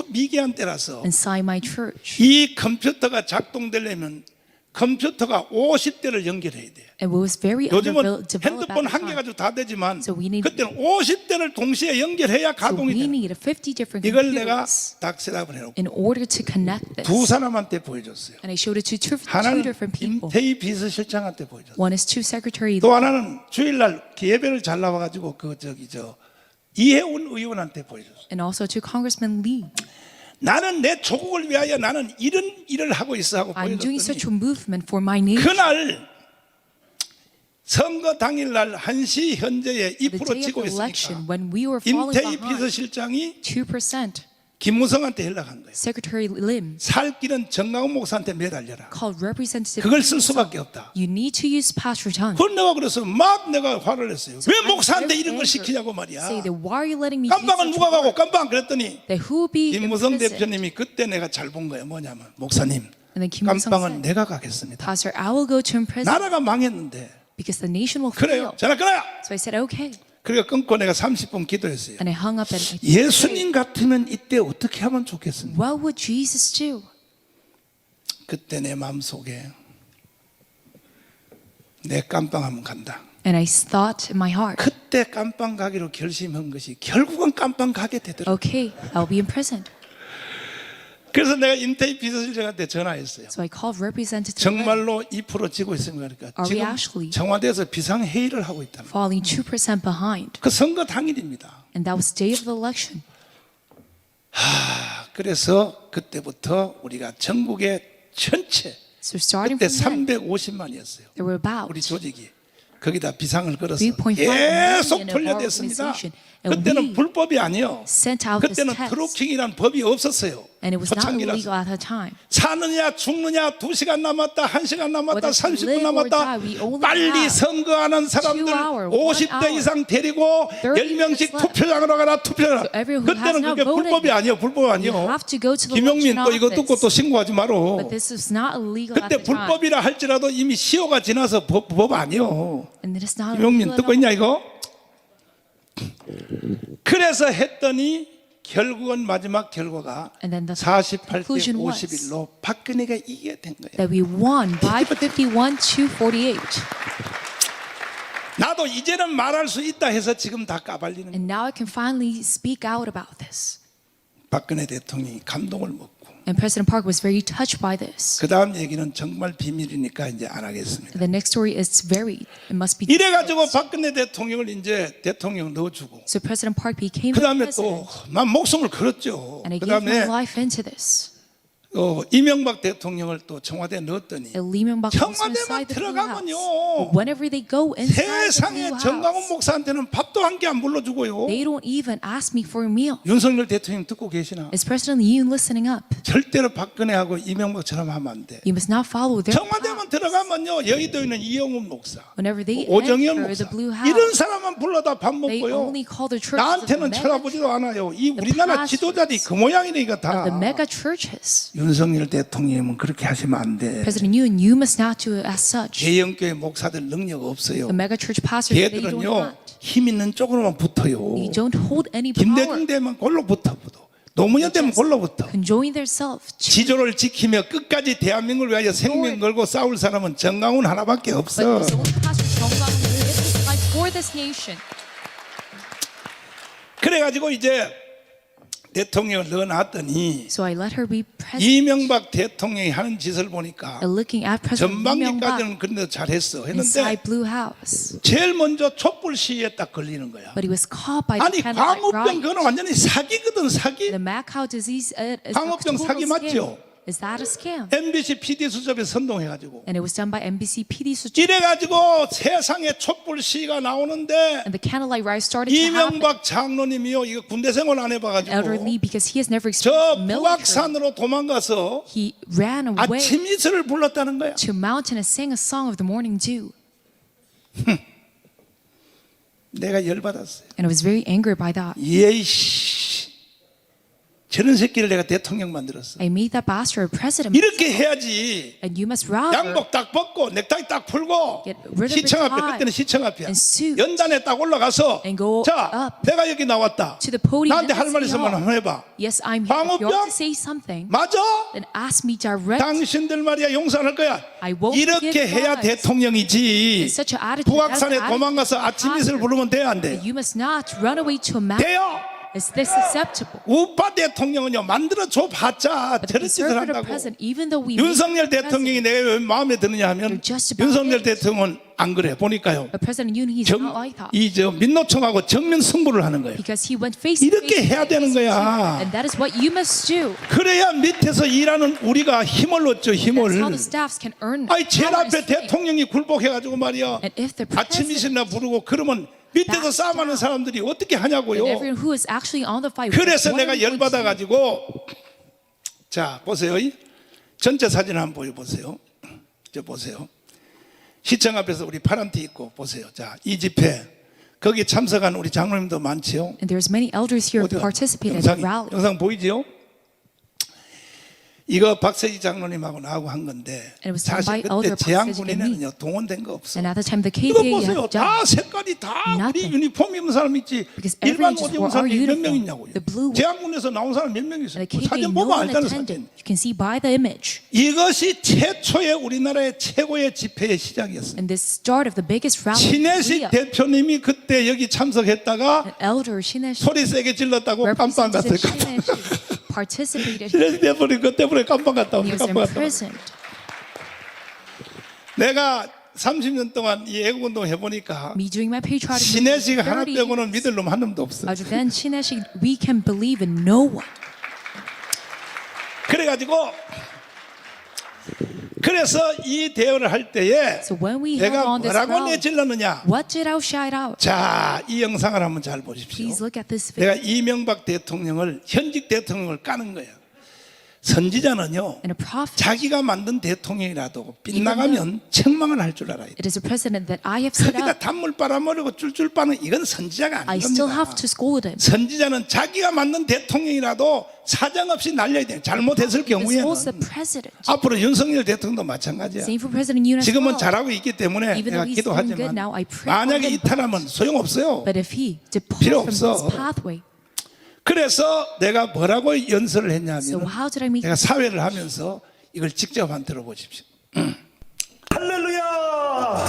미개한 때라서 inside my church. 이 컴퓨터가 작동되려면 컴퓨터가 50대를 연결해야 돼요. And it was very 요즘은 underdeveloped 핸드폰 at 한 the 개 time. 가지고 다 되지만 So we need- 그때는 50대를 동시에 연결해야 So 가동이 we 돼요. need 50 different 이걸 내가 computers 딱 셋업을 해놓고 in order to connect this. 두 사람한테 보여줬어요. And I showed it to two 하나는 different people. 임태희 비서실장한테 보여줬어요. One is to Secretary, 또 하나는 주일날 예배를 잘 나와가지고 그 저기 저 이해운 의원한테 보여줬어요. and also to Congressman Lee. 나는 내 조국을 위하여 나는 이런 일을 하고 있어 하고 I'm doing such 보여줬더니 a movement for my nation. 그날 선거 당일날 1시 현재에 The 2% day of 치고 the election, 있으니까 when we were falling 임태희 behind 비서실장이 2%, 김무성한테 연락한 거예요. Secretary Lim 살 길은 정강훈 목사한테 매달려라. called Representative. 그걸 쓸 수밖에 없다. You need to use Pastor John. 그걸 내가 그래서 막 내가 화를 냈어요. 왜 I'm 목사한테 very 이런 걸 angry. 시키냐고 말이야. Say that why are you letting me do 깜빵은 such 누가 가고 work? 깜빵 그랬더니 That who will be 김무성 imprisoned? 대표님이 그때 내가 잘 본 거예요. 뭐냐면 목사님 And then Kim Musung 깜빵은 said, 내가 가겠습니다. Pastor, I will go to prison 나라가 망했는데 because the nation will 그래요. fail. 전화 끊어요. So I said, okay. 그리고 끊고 내가 30분 기도했어요. And I hung up and I 예수님 같으면 이때 어떻게 하면 좋겠습니까? what would Jesus do? 그때 내 마음속에 내 깜빵 한번 간다. And I thought in my heart, 그때 깜빵 가기로 결심한 것이 결국은 깜빵 가게 되더라고요. okay, I'll be imprisoned. 그래서 내가 임태희 비서실장한테 전화했어요. So I called Representative Lim, 정말로 2% 지고 있습니까? 그러니까 Are we 지금 actually 청와대에서 비상회의를 하고 있다는 거예요. falling 2% behind. 그 선거 당일입니다. And that was the day of the election. 그래서 그때부터 우리가 전국의 전체 So starting 그때 from then, 350만이었어요. there were about 우리 조직이 거기다 비상을 걸어서 3.5 계속 million of our 돌려댔습니다. organization. And 그때는 we 불법이 아니요. sent out this 그때는 test. 트루킹이란 법이 없었어요. And it was not illegal 초창기라서. at that time. 사느냐 죽느냐 2시간 남았다 1시간 남았다 Whether to 30분 live or 남았다 die, we only 빨리 have 선거하는 사람들 2 hour, 1 50대 hour, 이상 데리고 30 10명씩 minutes left. 투표장으로 가라 투표장으로 So everyone who has 그때는 not 그게 voted, 불법이 아니에요. 불법 You 아니요. have to go to the 김용민 election 또 이거 듣고 또 office. 신고하지 마로. But this is not illegal at 그때 the time. 불법이라 할지라도 이미 시효가 지나서 법 아니요. And it is not 김용민 illegal at 듣고 all. 있냐 이거? 그래서 했더니 결국은 마지막 결과가 And then the 48대 conclusion was 51로 박근혜가 이기게 된 거예요. that we won by 51 to 48. 나도 이제는 말할 수 있다 해서 지금 다 까발리는 거예요. And now I can finally speak out about this. 박근혜 대통령이 감동을 먹고 And President Park was very touched by this. 그 다음 얘기는 정말 비밀이니까 이제 안 하겠습니다. The next story is it must be. 이래가지고 박근혜 대통령을 이제 대통령 넣어주고 So President Park became 그 the 다음에 president. 또 난 목숨을 걸었죠. And I 그 gave my 다음에 life into this. 이명박 대통령을 또 청와대에 넣었더니 And Lee Myung-bak was 청와대만 inside the Blue 들어가면요. House. But whenever they go inside the 세상에 Blue 정강훈 House, 목사한테는 밥도 한 개 안 불러주고요. they don't even ask me for a meal. 윤석열 대통령 듣고 계시나? Is President Yoon listening up? 절대로 박근혜하고 이명박처럼 하면 안 돼. You must not follow their 청와대만 paths. 들어가면요, 여의도에 있는 이영훈 목사, Whenever they 오정현 enter 목사 the Blue House, 이런 사람만 불러다 밥 they 먹고요. only call the churches 나한테는 of 쳐다보지도 않아요. 이 우리나라 pastors 지도자들이 그 모양이니까 다. the mega churches. 윤석열 대통령은 그렇게 하시면 안 돼. President Yoon, you must not do it as such. 대형교회 목사들 능력 없어요. The mega church pastors, they don't 걔들은요 not. 힘 있는 쪽으로만 붙어요. They don't hold any 김대중 power. 되면 골로 붙어. 노무현 되면 골로 붙어. Enjoying themselves. 지조를 지키며 끝까지 대한민국을 위하여 생명 걸고 싸울 사람은 정강훈 하나밖에 But 없어. his own pastor Jung Gang will give his life for this nation. 그래가지고 이제 대통령을 넣어놨더니 So I let her be president. 이명박 대통령이 하는 짓을 보니까 And looking at President Lee Myung-bak 전반기까지는 그런데 잘했어 했는데 inside Blue House, 제일 먼저 촛불 시위에 딱 걸리는 거야. but he was caught by 아니 the candlelight 광우병 riot. 그거는 완전히 사기거든 사기. The mad cow disease is a 광우병 total 사기 scam. 맞죠? Is that a scam? MBC PD 수첩에 선동해가지고 And it was done by NBC PD. 이래가지고 세상에 촛불 시위가 나오는데 And the candlelight riot started to happen. 이명박 장로님이요 이거 군대 생활 안 해봐가지고 Elder Lee, because he has never 저 experienced military, 북악산으로 도망가서 he ran away 아침 이슬을 불렀다는 거야. to a mountain and sang a song of the morning dew. 내가 열받았어요. And I was very angry by that. 예이씨 저런 새끼를 내가 대통령 만들었어. I made that bastard a president. 이렇게 해야지. And you must rather 양복 딱 벗고 넥타이 딱 풀고 Get rid of 시청 the 앞에 tie 그때는 시청 앞이야. and suit 연단에 딱 올라가서 and go 자 up 내가 여기 나왔다. to the podium 나한테 할 and 말 say, 있으면 "Oh, 한번 해봐. yes, I'm here. If you 광우병? want to say something, 맞아? then ask me direct. 당신들 말이야 용서 안 할 거야. I won't 이렇게 give 해야 lies. 대통령이지. In such an attitude, 북악산에 that's the 도망가서 attitude 아침 이슬 부르면 돼 안 돼? You must not run away to a mountain. 돼요. Is this acceptable? 우파 대통령은요 만들어 줘 봤자 But the 저런 짓을 conservative 한다고. president, even though we 윤석열 make him 대통령이 president, 내 왜 마음에 드느냐 하면 You're just about 윤석열 it. 대통령은 안 그래 보니까요. but President Yoon, he's not like that. 이저 민노총하고 정면 승부를 하는 거예요. Because he went face to 이렇게 face. 해야 되는 거야. And that is what you must do. 그래야 밑에서 일하는 우리가 힘을 얻죠. 힘을. That's how the staffs can earn 아니 제일 power and 앞에 strength. 대통령이 굴복해가지고 말이야. And if the 아침 president 이슬이나 부르고 그러면 밑에서 backs 싸움하는 down, 사람들이 어떻게 하냐고요. and everyone who is actually on the fight, 그래서 what 내가 are we going to do? 열받아가지고 자 보세요. 이 전체 사진 한번 보여보세요. 저 보세요. 시청 앞에서 우리 파란 티 입고 보세요. 자, 이 집회 거기 참석한 우리 장로님도 많지요. And there's many elders here who 어디가? participated in the rally. 영상 보이지요? 이거 박세지 장로님하고 나하고 한 건데 And it was done 사실 by 그때 Elder 재향군인회는요 동원된 거 없어. And at the time, the 이거 KPA 보세요. had 다 done 색깔이 다 우리 nothing. 유니폼 입은 사람 있지. Because 일반 everyone just 옷 입은 wore our 사람이 몇 uniform, 명 있냐고요. the blue one. 재향군에서 나온 사람 몇 명 있어요. And the KPA, 사진 no 보면 one 알잖아요. attended. 사진. You can see by the image. 이것이 최초의 우리나라의 최고의 집회의 시작이었어요. And this start of the biggest rally in 신혜식 Korea. 대표님이 그때 여기 참석했다가 An elder, Shineshi, 소리 세게 질렀다고 깜빵 갔어요. Representative Shineshi, participated. 신혜식 대표님 그 때문에 깜빵 갔다 He 오고 was 깜빵 갔다 오고. imprisoned. 내가 30년 동안 이 애국운동 해보니까 Me doing my patriotic movement 신혜식 for 하나 30 빼고는 years. 믿을 놈 한 놈도 없어. Other than Shineshi, we can believe in no one. 그래가지고 그래서 이 대회를 할 때에 So when we held 내가 on this 뭐라고 rally, 내질렀느냐. what did I shout out? 자, 이 영상을 한번 잘 보십시오. Please look at this video. 내가 이명박 대통령을 현직 대통령을 까는 거야. 선지자는요 And a prophet, 자기가 만든 대통령이라도 빗나가면 책망을 할 줄 알아요. it is a president that I have set 거기다 up. 단물 빨아먹으고 쫄쫄 빠는 이건 선지자가 I 아닌 still 겁니다. have to scold him. 선지자는 자기가 만든 대통령이라도 사정없이 날려야 돼요. 잘못했을 This 경우에는. was the president. 앞으로 윤석열 대통령도 마찬가지야. Same for President Yoon as 지금은 well. 잘하고 있기 때문에 Even 내가 though he's doing good 기도하지만 now, I pray for 만약에 him. 이탈하면 소용없어요. But if he 필요 departs from 없어. this pathway, 그래서 내가 뭐라고 연설을 so 했냐면 how did I make 내가 사회를 하면서 이걸 직접 한번 들어보십시오. 할렐루야!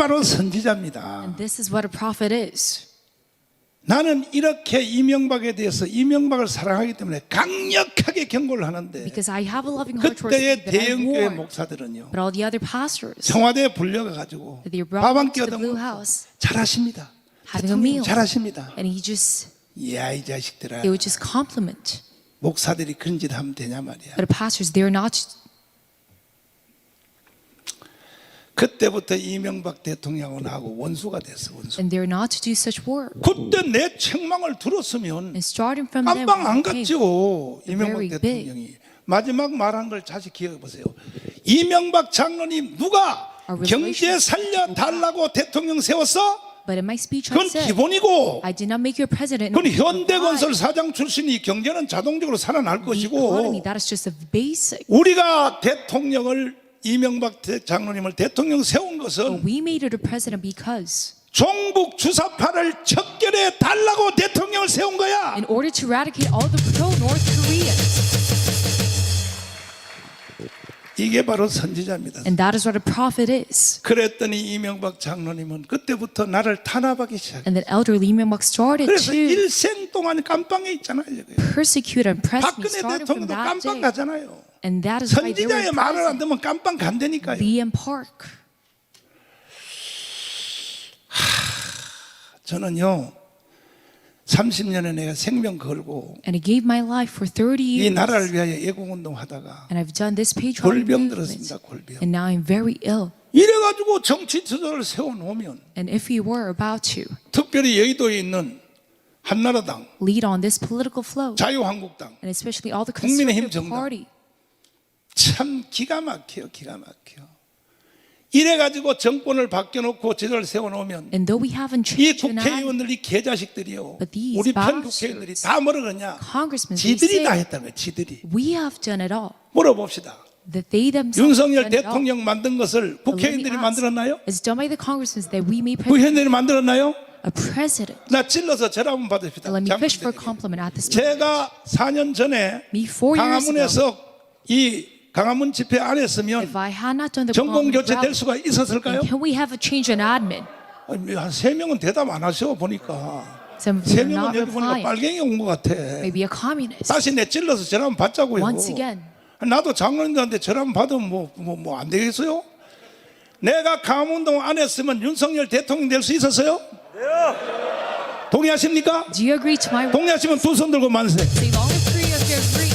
바로 선지자입니다. And this is what a prophet is. 나는 이렇게 이명박에 대해서 이명박을 사랑하기 때문에 강력하게 경고를 하는데 Because I have a loving heart towards 그때의 him that I 대형교회 warn. 목사들은요 But all the other pastors, 청와대에 불려가가지고 they were 밥 brought 한 up to 끼 the Blue 얻어먹고 House, 잘하십니다. having a 대통령 meal. 잘하십니다. And he just, 이야 이 자식들아 they would just compliment. 목사들이 그런 짓 하면 되냐 말이야. But the pastors, they're not. 그때부터 이명박 대통령은 나하고 원수가 됐어 원수. And they're not to do such work. 그때 내 책망을 들었으면 And starting from there, 깜빵 안 when they came, 갔죠. they're 이명박 very 대통령이 마지막 말한 걸 다시 기억해 보세요. 이명박 장로님 누가 Our 경제 relationship 살려 달라고 대통령 세웠어? But in my speech, I 그건 said, 기본이고 I did not make you a president. 그건 현대건설 사장 출신이 경제는 자동적으로 살아날 economy, 것이고 that is just a basic. 우리가 대통령을 이명박 장로님을 대통령 세운 But 것은 we made it a president because 종북 주사파를 척결해 달라고 대통령을 세운 거야. in order to eradicate all the pro-North Koreans. 이게 바로 선지자입니다. And that is what a prophet is. 그랬더니 이명박 장로님은 그때부터 나를 탄압하기 시작해. And then Elder Lee Myung-bak started 그래서 to 일생 동안 깜빵에 있잖아요. 저게. persecute and press me 박근혜 starting from 대통령도 that 깜빵 day. 가잖아요. And that is why they were 선지자의 in 말을 안 prison. 듣면 깜빵 간다니까요. Lee and Park. 저는요 30년에 내가 생명 걸고 And I gave my life for 30 이 years. 나라를 위하여 애국운동 하다가 And I've done this patriotic 골병 movement. 들었습니다. 골병. And now I'm very ill. 이래가지고 정치 투자를 세워놓으면 And if we were about to 특별히 여의도에 있는 한나라당, lead on this political flow, 자유한국당 and especially all the 국민의힘 conservative 정당. party, 참 기가 막혀요. 기가 막혀. 이래가지고 정권을 바뀌어놓고 제도를 세워놓으면 and though we haven't 이 changed an ad, 국회의원들 이 개자식들이요 But these 우리 편 bastards, 국회의원들이 다 뭐라 그러냐 congressmen, they 지들이 다 say 했다는 거예요. 지들이. we have done it all. 물어봅시다. That they themselves 윤석열 have done it all. 대통령 만든 것을 But let me 국회의원들이 ask, 만들었나요? It's done by the congressmen that we made 국회의원들이 만들었나요? a president. 나 찔러서 전화 한번 받읍시다. Let me fish for a 장군들에게. compliment at this moment. 제가 4년 전에 Me 4 years ago, 강화문에서 이 강화문 집회 안 했으면 if I had not done the 정권 Parliament 교체 될 rally, 수가 있었을까요? then can we have a change in admin? 아니, 한 3명은 대답 안 하셔 보니까. Some of you are 3명은 not 여기 보니까 replying. 빨갱이 온 것 같아. Maybe a communist. 다시 내 찔러서 전화 한번 받자고요. Once again, 나도 장로님들한테 전화 한번 받으면 뭐 안 되겠어요? 내가 강화문동 안 했으면 윤석열 대통령 될 수 있었어요? 동의하십니까? do you agree to my 동의하시면 두 손 들고 만세. say long as three of you agree?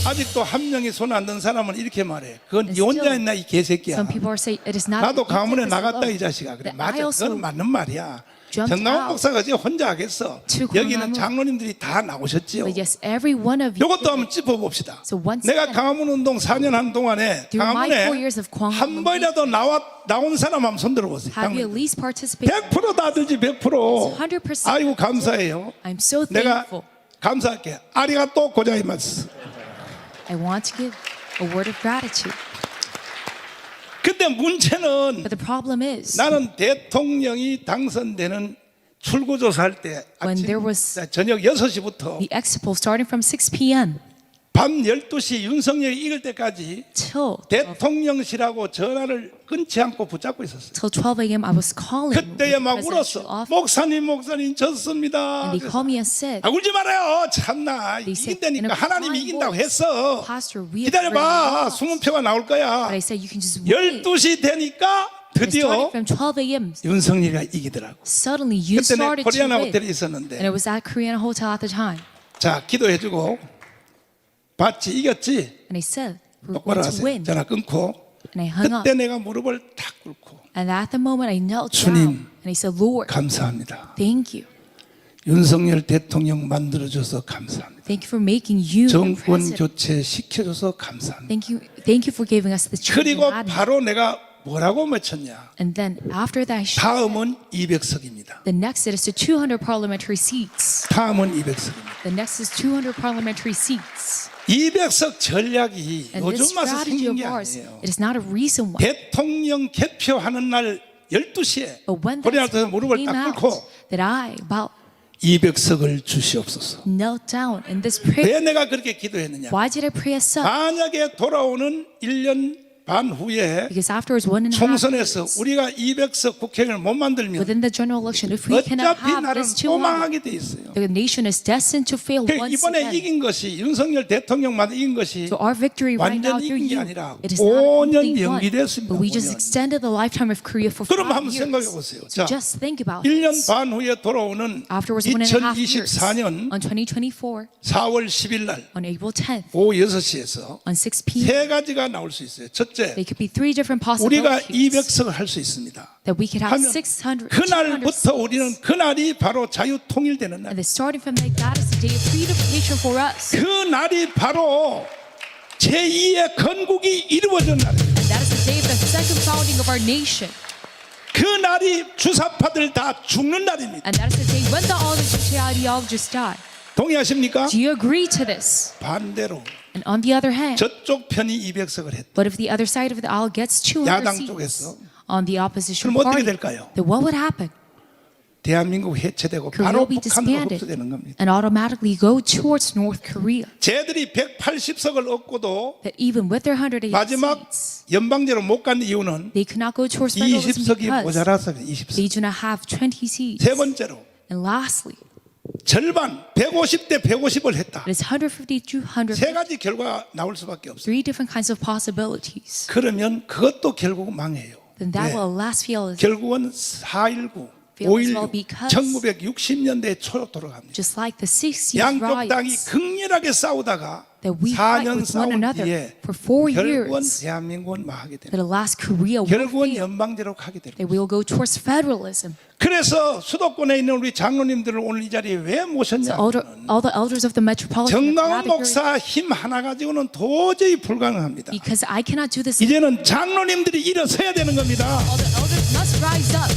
아직도 한 명이 손 안 든 사람은 이렇게 말해. 그건 네 And still, 혼자 있나 이 개새끼야. Some people are saying it is not. 나도 강문에 this 나갔다 alone. 이 자식아. 그래 That 맞아. I also 그건 맞는 말이야. jumped 정강훈 out 목사가 지금 혼자 하겠어. to 여기는 광화문. 장로님들이 다 나오셨지요. But yes, every one of you. 이것도 한번 짚어봅시다. So once 내가 again, 강화문 운동 4년 한 동안에 through my 4 강화문에 years of 광화문 한 번이라도 나온 사람 한번 손 들어보세요. Have you at 장로님. least participated? 100% 다들지 100%. 100%. 아이고 감사해요. I'm so 내가 thankful. 감사할게. 아리가또 고자이마스. I want to give a word of gratitude. 근데 문제는 But the problem is, 나는 대통령이 당선되는 출구조사할 때 When 아침 there was- 저녁 6시부터 the exit poll starting from 6 p.m. 밤 12시 윤석열이 이길 때까지 till 대통령실하고 전화를 끊지 않고 붙잡고 있었어요. 12 a.m. I was calling 그때에 the 막 presidential 울었어. office, 목사님 졌습니다. and they called me and said, 아, 울지 말아요. 참나 They said in 이긴다니까 a 하나님이 crying 이긴다고 voice, 했어. Pastor, we have already 기다려봐. lost. 수문표가 나올 거야. But I said, you can just wait. 12시 되니까 And starting 드디어 from 12 a.m. 윤석열이가 이기더라고. Suddenly you 그때 내 started to 코리아나 win. 호텔에 And 있었는데 it was at Korean Hotel at the time. 자 기도해주고 봤지 이겼지 And I said, we're 똑바로 going to 하세요. win. 전화 끊고 And I hung up. 그때 내가 무릎을 탁 꿇고 And at the moment I knelt 주님, down. And I said, Lord, 감사합니다. thank you. 윤석열 대통령 만들어줘서 감사합니다. Thank you for making you the 정권 president. 교체 시켜줘서 감사합니다. Thank you for giving us the change in 그리고 admin. 바로 내가 뭐라고 외쳤냐. And then after that, 다음은 200석입니다. the next is to 200 parliamentary seats. 다음은 200석입니다. The next is 200 parliamentary seats. 200석 전략이 And 요즘 this 와서 strategy 생긴 of 게 ours, 아니에요. it is not a recent one. 대통령 개표하는 날 12시에 But when 코리아나에서 that 무릎을 came 딱 out, 꿇고 that I about 200석을 주시옵소서. knelt down in this prayer. 왜 내가 그렇게 기도했느냐. Why did I pray as such? 만약에 돌아오는 1년 반 후에 Because afterwards, 1.5 총선에서 years, 우리가 200석 국회의원을 못 만들면 within the general election, if we cannot 어차피 have 나라는 this 200, 도망하게 돼 있어요. the nation is destined to fail once 이번에 again. 이긴 것이 윤석열 대통령만 이긴 것이 So our victory right now 완전히 through 이긴 게 you, 아니라 it is not a 5년 complete one, 연기됐습니다. but we just 5년. extended the lifetime of Korea for 그럼 5 한번 생각해 years. 보세요. So 자, just think about 1년 this. 반 후에 돌아오는 Afterwards, 1.5 years, 2024년 on 2024, 4월 10일 날 on April 10th, 오후 6시에서 on 6 p.m., 세 가지가 나올 수 있어요. 첫째, there could be 3 different 우리가 possibilities 200석을 할 수 있습니다. that we could have 하면 600, 200 그날부터 우리는 seats. 그날이 바로 자유 통일되는 날. And then starting from that is the day of freedom for us. 그 날이 바로 제2의 건국이 이루어진 날입니다. And that is the day of the second founding of our nation. 그 날이 주사파들 다 죽는 날입니다. And that is the day when all the ideologists die. 동의하십니까? Do you agree to this? 반대로 And on the other hand, 저쪽 편이 200석을 했다. but if the other side of the aisle gets 200 야당 seats 쪽에서 on the opposition 그럼 어떻게 party, 될까요? then what would happen? 대한민국 해체되고 Korea 바로 will be 북한으로 disbanded 흡수되는 겁니다. and automatically go towards North Korea. 쟤들이 180석을 얻고도 That even with their 180 마지막 seats, 연방제로 못 간 이유는 they could not go towards federalism 20석이 because 모자라서 20석. they do not have 20 seats. 세 번째로 And lastly, 절반 150대 150을 했다. it is 150 to 100. 세 가지 결과가 나올 수밖에 없어요. 3 different kinds of possibilities. 그러면 그것도 결국 망해요. Then that 네. will last fail 결국은 4.19, Fail as well 5.16, because 1960년대 초로 돌아갑니다. just like the 60s 양쪽 당이 riots 극렬하게 싸우다가 that we fight 4년 with one 싸운 another 뒤에 for 4 결국은 years, 대한민국은 망하게 됩니다. that last Korea will 결국은 fail. 연방제로 가게 됩니다. They will go towards federalism. 그래서 수도권에 있는 우리 장로님들을 오늘 이 자리에 왜 모셨냐? All the elders of the metropolitan have 정강훈 gathered here 목사 힘 하나 가지고는 도저히 불가능합니다. because I cannot do this. 이제는 장로님들이 일어서야 되는 겁니다. All the elders must rise up.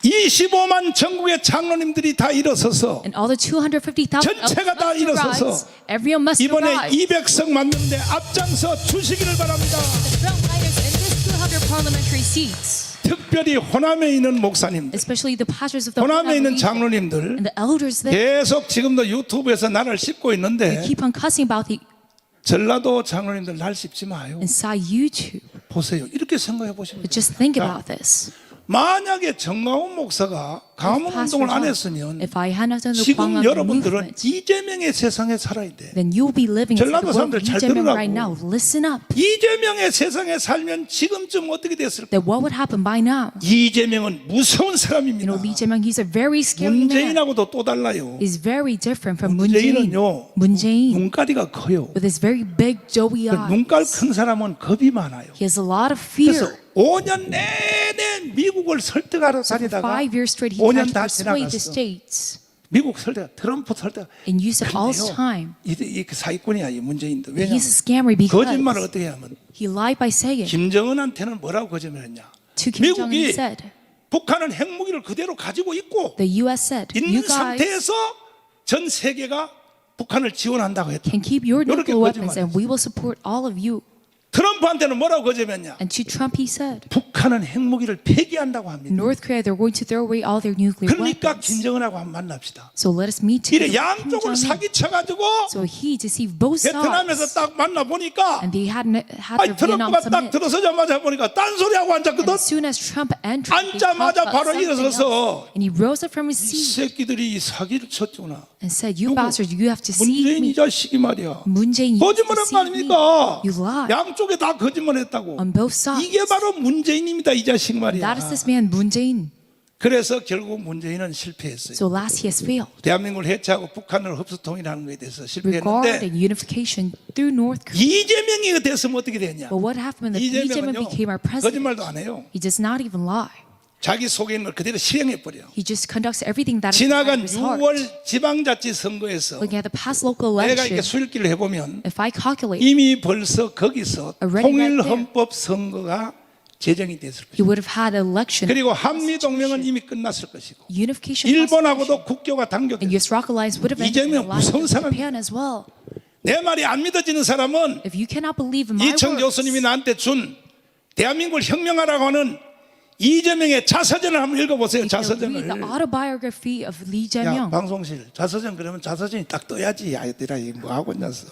25만 전국의 장로님들이 다 일어서서 And all the 250,000 전체가 다 elders must 일어서서 rise. Everyone must 이번에 rise. 200석 만드는데 앞장서 주시기를 바랍니다. The frontliners in this 200 parliamentary seats, 특별히 호남에 있는 목사님들, especially the pastors of the 호남에 있는 region 장로님들 and the elders there, 계속 지금도 유튜브에서 나를 씹고 있는데 keep on cussing about the 전라도 장로님들 날 씹지 마요. inside YouTube. 보세요. 이렇게 생각해 보시면 But 돼요. just think 자, about this. 만약에 정강훈 목사가 강원 운동을 안 했으면 if I had not done the 지금 Gwangan 여러분들은 movement, 이재명의 세상에 살아야 돼. then you'll be living in the 전라도 world 사람들 of 잘 Lee right now. 들으라고. Listen up. 이재명의 세상에 살면 지금쯤 어떻게 됐을까? That what would happen by now? 이재명은 무서운 사람입니다. Lee Jae-myung, he's a very scary man. 문재인하고도 또 달라요. He's very different from Moon Jae-in. 문재인은요 Moon Jae-in, 눈가리가 커요. with his very big doughy 그 눈깔 eyes. 큰 사람은 겁이 많아요. He has a lot of 그래서 fear. 5년 내내 미국을 설득하러 For 다니다가 5 years straight, he 5년 tried to 다 persuade the 지나갔어. states. 미국 설득, 트럼프 설득. And you said all this 근데요, time, 이 사기꾼이야 이 문재인도. 왜냐하면 he's a scammer 거짓말을 because 어떻게 하면 he lied by saying 김정은한테는 뭐라고 거짓말했냐? to Kim Jong-un, he 미국이 said, 북한은 핵무기를 그대로 가지고 있고 the U.S. said, 있는 you guys 상태에서 전 세계가 북한을 지원한다고 했다. can keep your 이렇게 nuclear weapons and 거짓말했어. we will support all of you. 트럼프한테는 뭐라고 거짓말했냐? And to Trump, he said, 북한은 핵무기를 폐기한다고 합니다. North Korea, they're going to throw away all their nuclear 그러니까 weapons. 김정은하고 한번 만납시다. So let us meet 이래 together with Kim 양쪽을 Jong-un. 사기쳐가지고 So he deceived both 베트남에서 sides. 딱 만나 보니까 And they had their Vietnam 트럼프가 딱 summit. 들어서자마자 보니까 딴소리하고 앉았거든. And as soon as Trump entered, they talked 앉자마자 about 바로 something 일어서서 else. And he rose up from his 이 seat 새끼들이 이 사기를 쳤구나. and said, you 누구? bastards, you have deceived 문재인 me. 이 자식이 말이야. Moon Jae-in, you 거짓말한 거 deceived me. 아닙니까? You lied 양쪽에 다 거짓말했다고. on both sides. 이게 바로 문재인입니다, 이 자식 말이야. That is this man, Moon Jae-in. 그래서 결국 문재인은 실패했어요. So last he has failed 대한민국을 해체하고 북한을 흡수통일하는 것에 대해서 실패했는데 regarding unification through North Korea. 이재명이 됐으면 어떻게 되냐? But what happened when Lee Jae-myung 이재명은요 became our president? 거짓말도 안 해요. He does not even lie. 자기 속에 있는 걸 그대로 실행해 버려. He just conducts everything that is inside 지나간 his heart. 6월 지방자치 선거에서 Looking at the past local 내가 이렇게 election, 수일기를 해보면 if I calculate, 이미 벌써 거기서 Already 통일 right there. 헌법 선거가 제정이 됐을 he 것이고 would have had an election. 그리고 한미 동맹은 이미 끝났을 것이고 Unification 일본하고도 국교가 and 당겨졌고 US Rock Alliance would have ended 이재명 in alliance 무서운 with 사람이야. Japan as well. 내 말이 안 믿어지는 사람은 If you cannot believe in my 이청 words, 교수님이 나한테 준 대한민국을 혁명하라고 하는 이재명의 자서전을 한번 읽어보세요. you can read 자서전을. the autobiography of Lee 야, Jae-myung. 방송실 자서전 그러면 자서전이 딱 떠야지. 아이들아 뭐 하고 있냐서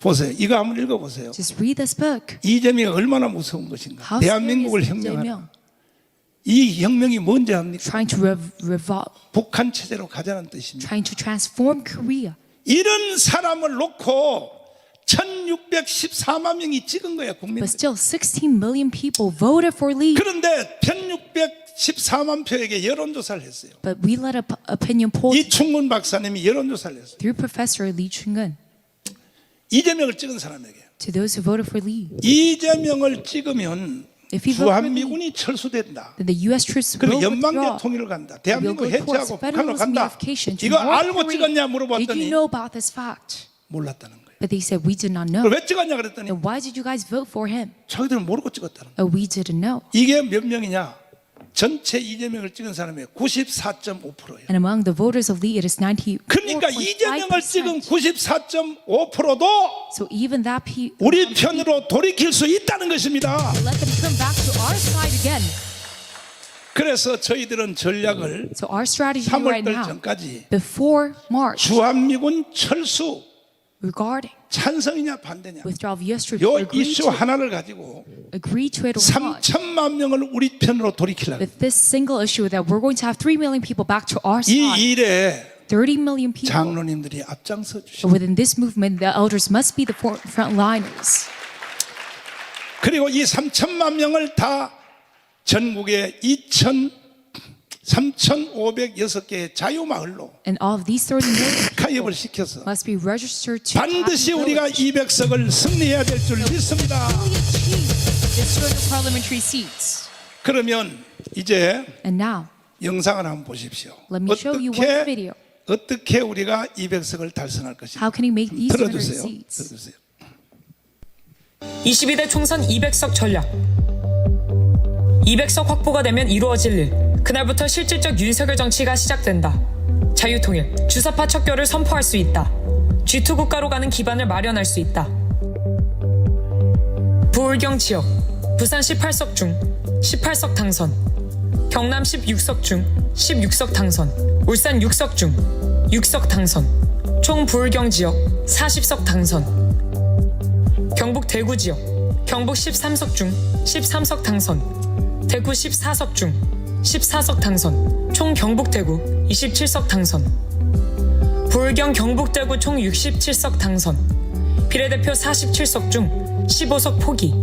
보세요. 이거 한번 읽어보세요. Just read this book. 이재명이 얼마나 무서운 것인가. How 대한민국을 serious is 혁명하라. Jae-myung? 이 혁명이 뭔지 압니까? Trying to revolt, 북한 체제로 가자는 뜻입니다. trying to transform Korea. 이런 사람을 놓고 1614만 명이 찍은 거야, But 국민들. still, 16 million people voted for Lee. 그런데 1614만 표에게 여론조사를 했어요. But we let a opinion poll 이충근 박사님이 여론조사를 했어요. through Professor Lee Chung-eun 이재명을 찍은 사람에게. to those who voted for Lee. 이재명을 찍으면 If he voted for Lee, 주한미군이 철수된다. then the U.S. troops 그리고 will 연방제 withdraw. 통일을 간다. They will 대한민국 go towards 해체하고 북한으로 federalism 간다. unification to 이거 North 알고 Korea. 찍었냐 Did 물어봤더니 you know about this fact? 몰랐다는 거예요. But they said we did not know. 그럼 왜 찍었냐 그랬더니 Then why did you guys vote for him? 자기들은 모르고 찍었다는 거예요. Oh, we didn't know. 이게 몇 명이냐? 전체 이재명을 찍은 사람의 94.5%예요. And among the voters of Lee, it is 94.5%. 그러니까 이재명을 찍은 94.5%도 So even that 우리 편으로 돌이킬 수 있다는 것입니다. let them come back to our side again. 그래서 저희들은 전략을 So our strategy 3월달 right now, 전까지 before March, 주한미군 철수 regarding 찬성이냐 반대냐 withdrawal of U.S. troops, 요 이슈 하나를 가지고 agree to it or not. 3천만 명을 우리 편으로 돌이키려고. With this single issue that we're going to have 3 million people back to our 이 side, 일에 30 million people. 장로님들이 앞장서 So 주시고, within this movement, the elders must be the frontliners. 그리고 이 3천만 명을 다 전국의 3,506개의 자유마을로 And all of these 30 million 가입을 people 시켜서 must be registered to 반드시 Happy 우리가 Village. 200석을 승리해야 될 줄 믿습니다. We achieve the 200 parliamentary seats. 그러면 이제 And now, 영상을 한번 보십시오. let me show you one video. 어떻게 우리가 200석을 달성할 것인가. How can he make these 200 들어주세요. seats? 들어주세요. 22대 총선 200석 전략. 200석 확보가 되면 이루어질 일. 그날부터 실질적 윤석열 정치가 시작된다. 자유통일, 주사파 척결을 선포할 수 있다. G2 국가로 가는 기반을 마련할 수 있다. 부울경 지역, 부산 18석 중 18석 당선, 경남 16석 중 16석 당선, 울산 6석 중 6석 당선, 총 부울경 지역 40석 당선, 경북 대구 지역, 경북 13석 중 13석 당선, 대구 14석 중 14석 당선, 총 경북 대구 27석 당선, 부울경 경북 대구 총 67석 당선, 비례대표 47석 중 15석 포기,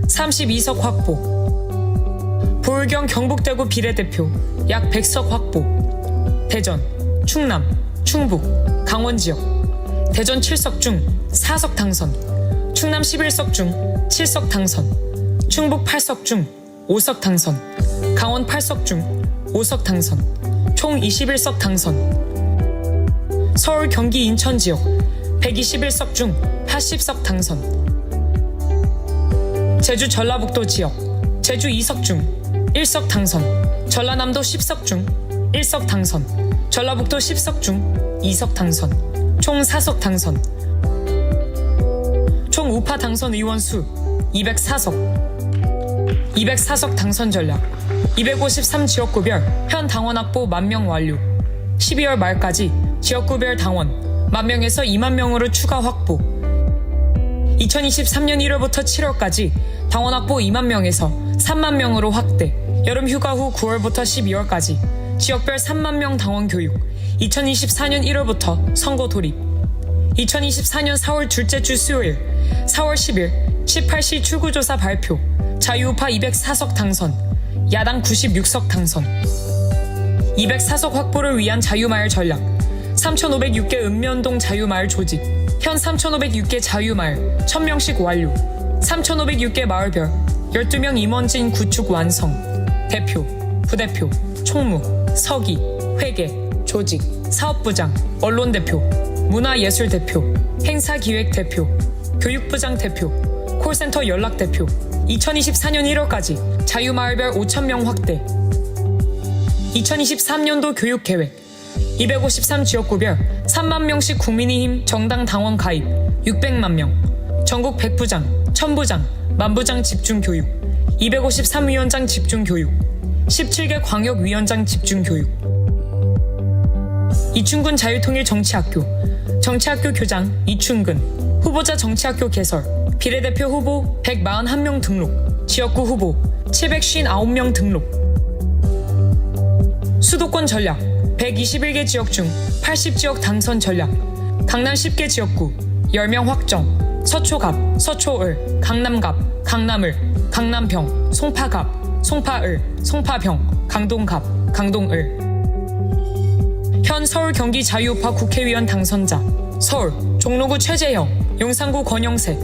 32석 확보, 부울경 경북 대구 비례대표 약 100석 확보, 대전, 충남, 충북, 강원 지역, 대전 7석 중 4석 당선, 충남 11석 중 7석 당선, 충북 8석 중 5석 당선, 강원 8석 중 5석 당선, 총 21석 당선, 서울, 경기, 인천 지역 121석 중 80석 당선, 제주, 전라북도 지역 제주 2석 중 1석 당선, 전라남도 10석 중 1석 당선, 전라북도 10석 중 2석 당선, 총 4석 당선, 총 우파 당선 의원 수 204석, 204석 당선 전략, 253지역구별 현 당원 확보 10,000명 완료, 12월 말까지 지역구별 당원 10,000명에서 20,000명으로 추가 확보, 2023년 1월부터 7월까지 당원 확보 20,000명에서 30,000명으로 확대, 여름 휴가 후 9월부터 12월까지 지역별 30,000명 당원 교육, 2024년 1월부터 선거 돌입, 2024년 4월 둘째 주 수요일, 4월 10일 18시 출구조사 발표, 자유우파 204석 당선, 야당 96석 당선, 204석 확보를 위한 자유마을 전략, 3,506개 읍면동 자유마을 조직, 현 3,506개 자유마을 1,000명씩 완료, 3,506개 마을별 12명 임원진 구축 완성, 대표, 부대표, 총무, 서기, 회계, 조직, 사업부장, 언론대표, 문화예술대표, 행사기획대표, 교육부장 대표, 콜센터 연락대표, 2024년 1월까지 자유마을별 5,000명 확대, 2023년도 교육계획, 253지역구별 30,000명씩 국민의힘 정당 당원 가입 600만 명, 전국 100부장, 1000부장, 만부장 집중교육, 253위원장 집중교육, 17개 광역위원장 집중교육, 이충근 자유통일 정치학교, 정치학교 교장 이충근, 후보자 정치학교 개설, 비례대표 후보 141명 등록, 지역구 후보 759명 등록. 수도권 전략, 121개 지역 중 80지역 당선 전략, 강남 10개 지역구 10명 확정, 서초갑, 서초을, 강남갑, 강남을, 강남병, 송파갑, 송파을, 송파병, 강동갑, 강동을. 현 서울 경기 자유우파 국회의원 당선자, 서울 종로구 최재형, 용산구 권영세,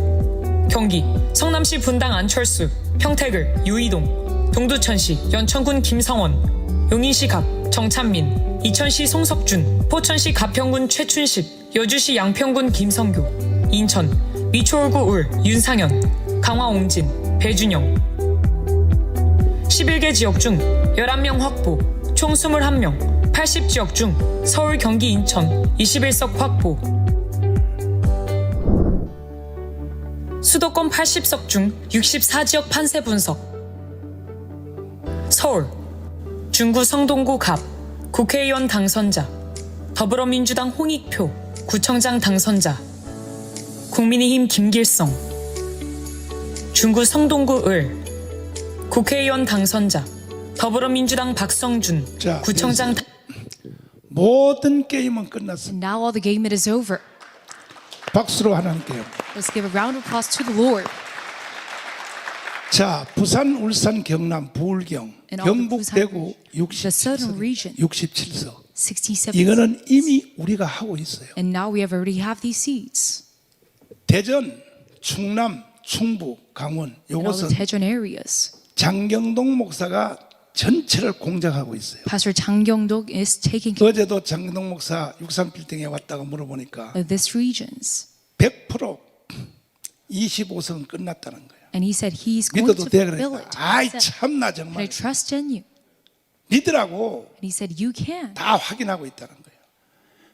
경기 성남시 분당 안철수, 평택을 유이동, 동두천시 연천군 김성원, 용인시 갑 정찬민, 이천시 송석준, 포천시 가평군 최춘식, 여주시 양평군 김성교, 인천 미추홀구 울 윤상현, 강화옹진, 배준영. 11개 지역 중 11명 확보, 총 21명, 80지역 중 서울, 경기, 인천 21석 확보. 수도권 80석 중 64지역 판세 분석. 서울 중구 성동구 갑 국회의원 당선자, 더불어민주당 홍익표 구청장 당선자, 국민의힘 김길성. 중구 성동구 을 국회의원 당선자, 더불어민주당 박성준 자, 구청장. 모든 게임은 끝났습니다. And now all the game is over. 박수로 하나님께요. Let's give a round of applause to the Lord. 자, 부산, 울산, 경남, 부울경, And all the 경북, Busan 대구 the southern 67석, region. 67석. 67. 이거는 이미 우리가 하고 있어요. And now we already have these seats. 대전, 충남, 충북, 강원 In all the 요것은 Daejeon areas. 장경동 목사가 전체를 공작하고 있어요. Pastor Chang Gyeong-dok is taking care 어제도 장경동 목사 63빌딩에 왔다가 물어보니까 of these regions. 100% 25석은 끝났다는 거예요. And he said he's going 믿어도 to 돼 fulfill 그러니까. it. 아이 He said, 참나 Can I 정말 trust in you? 믿으라고 And he said, you can. 다 확인하고 있다는 거예요.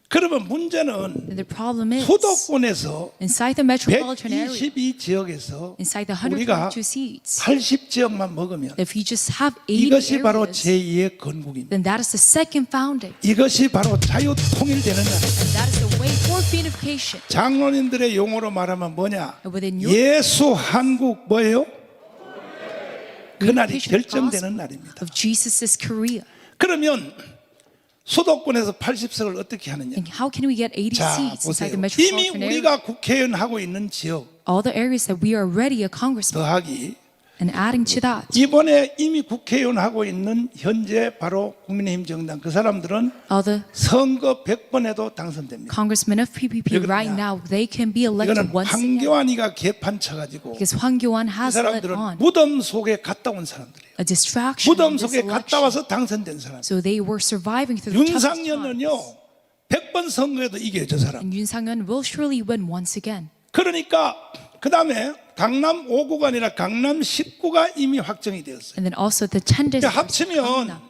그러면 문제는 And the problem is, 수도권에서 inside the metropolitan area, 122지역에서 inside the 우리가 122 seats, 80지역만 먹으면 if you just have 80 이것이 바로 areas, 제2의 건국입니다. then that is the second founding. 이것이 바로 자유통일되는 나라. And that is the way for unification. 장로님들의 용어로 말하면 뭐냐? And within your 예수 한국 뭐예요? 그날이 unification of 결정되는 gospel 날입니다. of Jesus' Korea. 그러면 수도권에서 80석을 어떻게 하느냐? And how can we get 80 자, seats inside 보세요. the 이미 metropolitan area? 우리가 국회의원 하고 있는 지역 All the areas that we are already a congressman. 더하기 And adding to that, 이번에 이미 국회의원 하고 있는 현재 바로 국민의힘 정당 그 사람들은 all the 선거 100번 해도 당선됩니다. congressmen of PPP 왜 right 그러냐? now, they can be elected 이거는 once again. 황교안이가 개판 쳐가지고 Because Hwang Kyo-ahn 그 has led 사람들은 on 무덤 속에 갔다 온 사람들이에요. a distraction 무덤 in this 속에 갔다 election. 와서 당선된 사람. So they were surviving through the toughest times. 윤상현은요 100번 선거에도 이겨요 저 사람. And Yoon Sang-yeon will surely win once again. 그러니까 그 다음에 강남 5구가 아니라 강남 10구가 이미 확정이 되었어요. And then also the 10 그러니까 districts. 합치면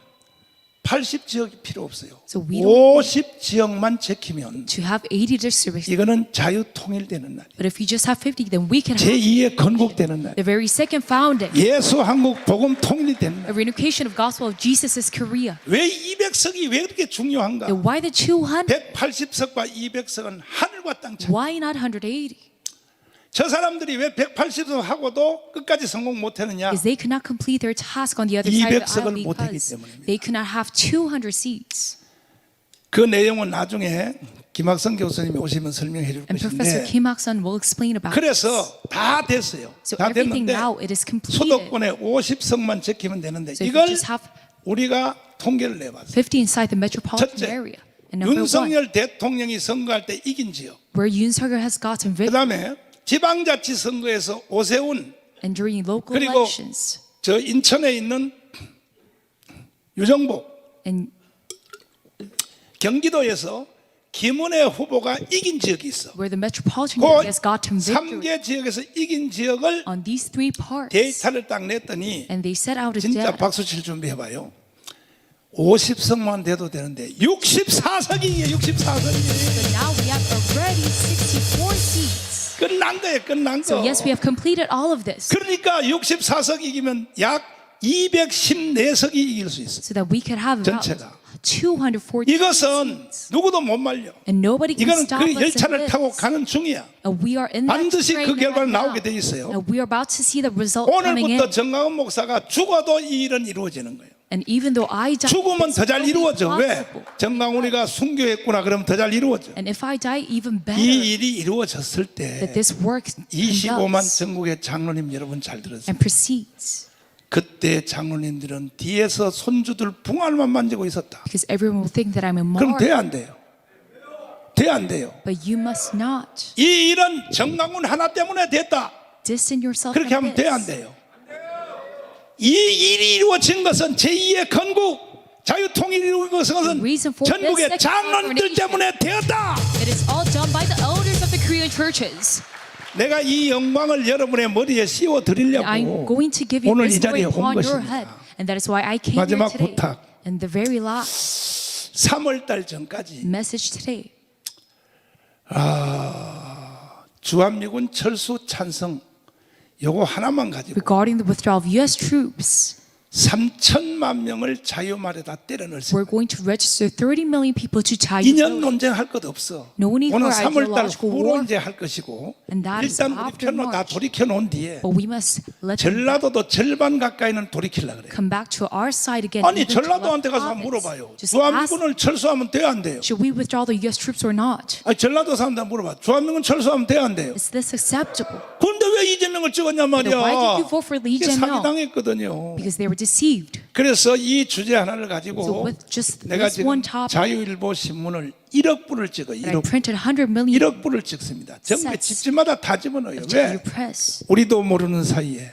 80지역이 필요 없어요. So we don't 50지역만 지키면 to have 80 districts. 이거는 자유통일되는 날이에요. But if you just have 50, then we can have 제2의 건국되는 날. the very second founding, 예수 한국 복음 통일이 되는 a 날. reunification of gospel of Jesus' Korea. 왜 200석이 왜 그렇게 중요한가? Then why the 200? 180석과 200석은 하늘과 땅 차이. Why not 180? 저 사람들이 왜 180석 하고도 끝까지 성공 못했느냐? Because they could not complete their task on the other side of the 200석을 aisle 못했기 because 때문입니다. they could not have 200 seats. 그 내용은 나중에 김학성 교수님이 오시면 설명해 줄 And Professor 것인데 Kim Hak-sun will explain about 그래서 this. 다 됐어요. So 다 everything 됐는데 now it is completed. 수도권에 50석만 지키면 되는데 So if 이걸 you just have 우리가 통계를 내봤어요. 50 inside the metropolitan 첫째, area. And number one, 윤석열 대통령이 선거할 때 이긴 지역. where Yoon Suk-yeol has gotten 그 victory. 다음에 지방자치선거에서 오세훈 And during local 그리고 elections, 저 인천에 있는 유정복 and 경기도에서 김은혜 후보가 이긴 지역이 있어. where the metropolitan 그 area has gotten victory 3개 지역에서 이긴 지역을 on these three parts. 데이터를 딱 냈더니 And they set out a 진짜 data. 박수 칠 준비해봐요. 50석만 돼도 되는데 64석이에요. 64석이에요. But now we have already 64 seats. 끝난 거예요. 끝난 거. So yes, we have completed all of this. 그러니까 64석 이기면 약 214석이 이길 수 있어요. So that we could have about 전체가. 240 이것은 누구도 못 말려. and nobody can 이거는 stop 그 us in 열차를 타고 this. 가는 중이야. And we are in that 반드시 train 그 right 결과는 now. 나오게 돼 있어요. And we are about to see the result coming 오늘부터 in. 정강훈 목사가 죽어도 이 일은 이루어지는 거예요. And even though I die, 죽으면 더 잘 it's 이루어져. 왜? possible. 정강훈이가 순교했구나 그러면 더 잘 이루어져. And if I die, even better. 이 일이 이루어졌을 That 때 this work 25만 conducts 전국의 장로님 여러분 잘 들으세요. and proceeds. 그때 장로님들은 뒤에서 손주들 붕알만 만지고 있었다. Because everyone will think that I'm a 그럼 martyr. 돼 안 돼요? 돼 안 돼요? But you must not 이 일은 정강훈 하나 때문에 됐다. distance yourself 그렇게 from 하면 돼 안 this. 돼요? 이 일이 이루어진 것은 제2의 건국 자유통일이 이루어진 것은 reason for 전국의 this 장로님들 때문에 되었다. It is all done by the elders of the Korean churches. 내가 이 영광을 여러분의 머리에 씌워 I'm 드리려고 going to give you 오늘 this 이 자리에 glory 온 upon your head. 것입니다. And that is why I came here 마지막 today. 부탁. And the very last 3월달 전까지 message today. 주한미군 철수 찬성 요거 하나만 가지고 Regarding the withdrawal of U.S. troops, 3천만 명을 자유말에다 때려 넣을 수 we're going to register 30 million people to Chayu 이년 Village. 논쟁할 것 없어. No need 오늘 for 3월달 ideological 후로 war. 이제 할 것이고 And that is 일단 우리 after 편로 다 March. 돌이켜 놓은 뒤에 But we must let them 전라도도 절반 가까이는 돌이키려 그래요. come back to our side again. 아니 even to 전라도한테 left 가서 한번 province. 물어봐요. Just ask, 주한미군을 철수하면 돼요 안 돼요? should we withdraw the U.S. troops or not? 아니 전라도 사람들 물어봐. 주한미군 철수하면 돼요 안 돼요? Is this acceptable? 그런데 왜 이재명을 찍었냐 말이야. Why did you vote for Lee 이게 Jae-myung? 사기당했거든요. Because they were deceived. 그래서 이 주제 하나를 So 가지고 with just 내가 this one 지금 topic, 자유일보 신문을 1억 부를 찍어. that I 1억, printed 100 million 1억 부를 찍습니다. 전국의 sets 집집마다 다 집어넣어요. of 왜? Chayu Press. 우리도 모르는 사이에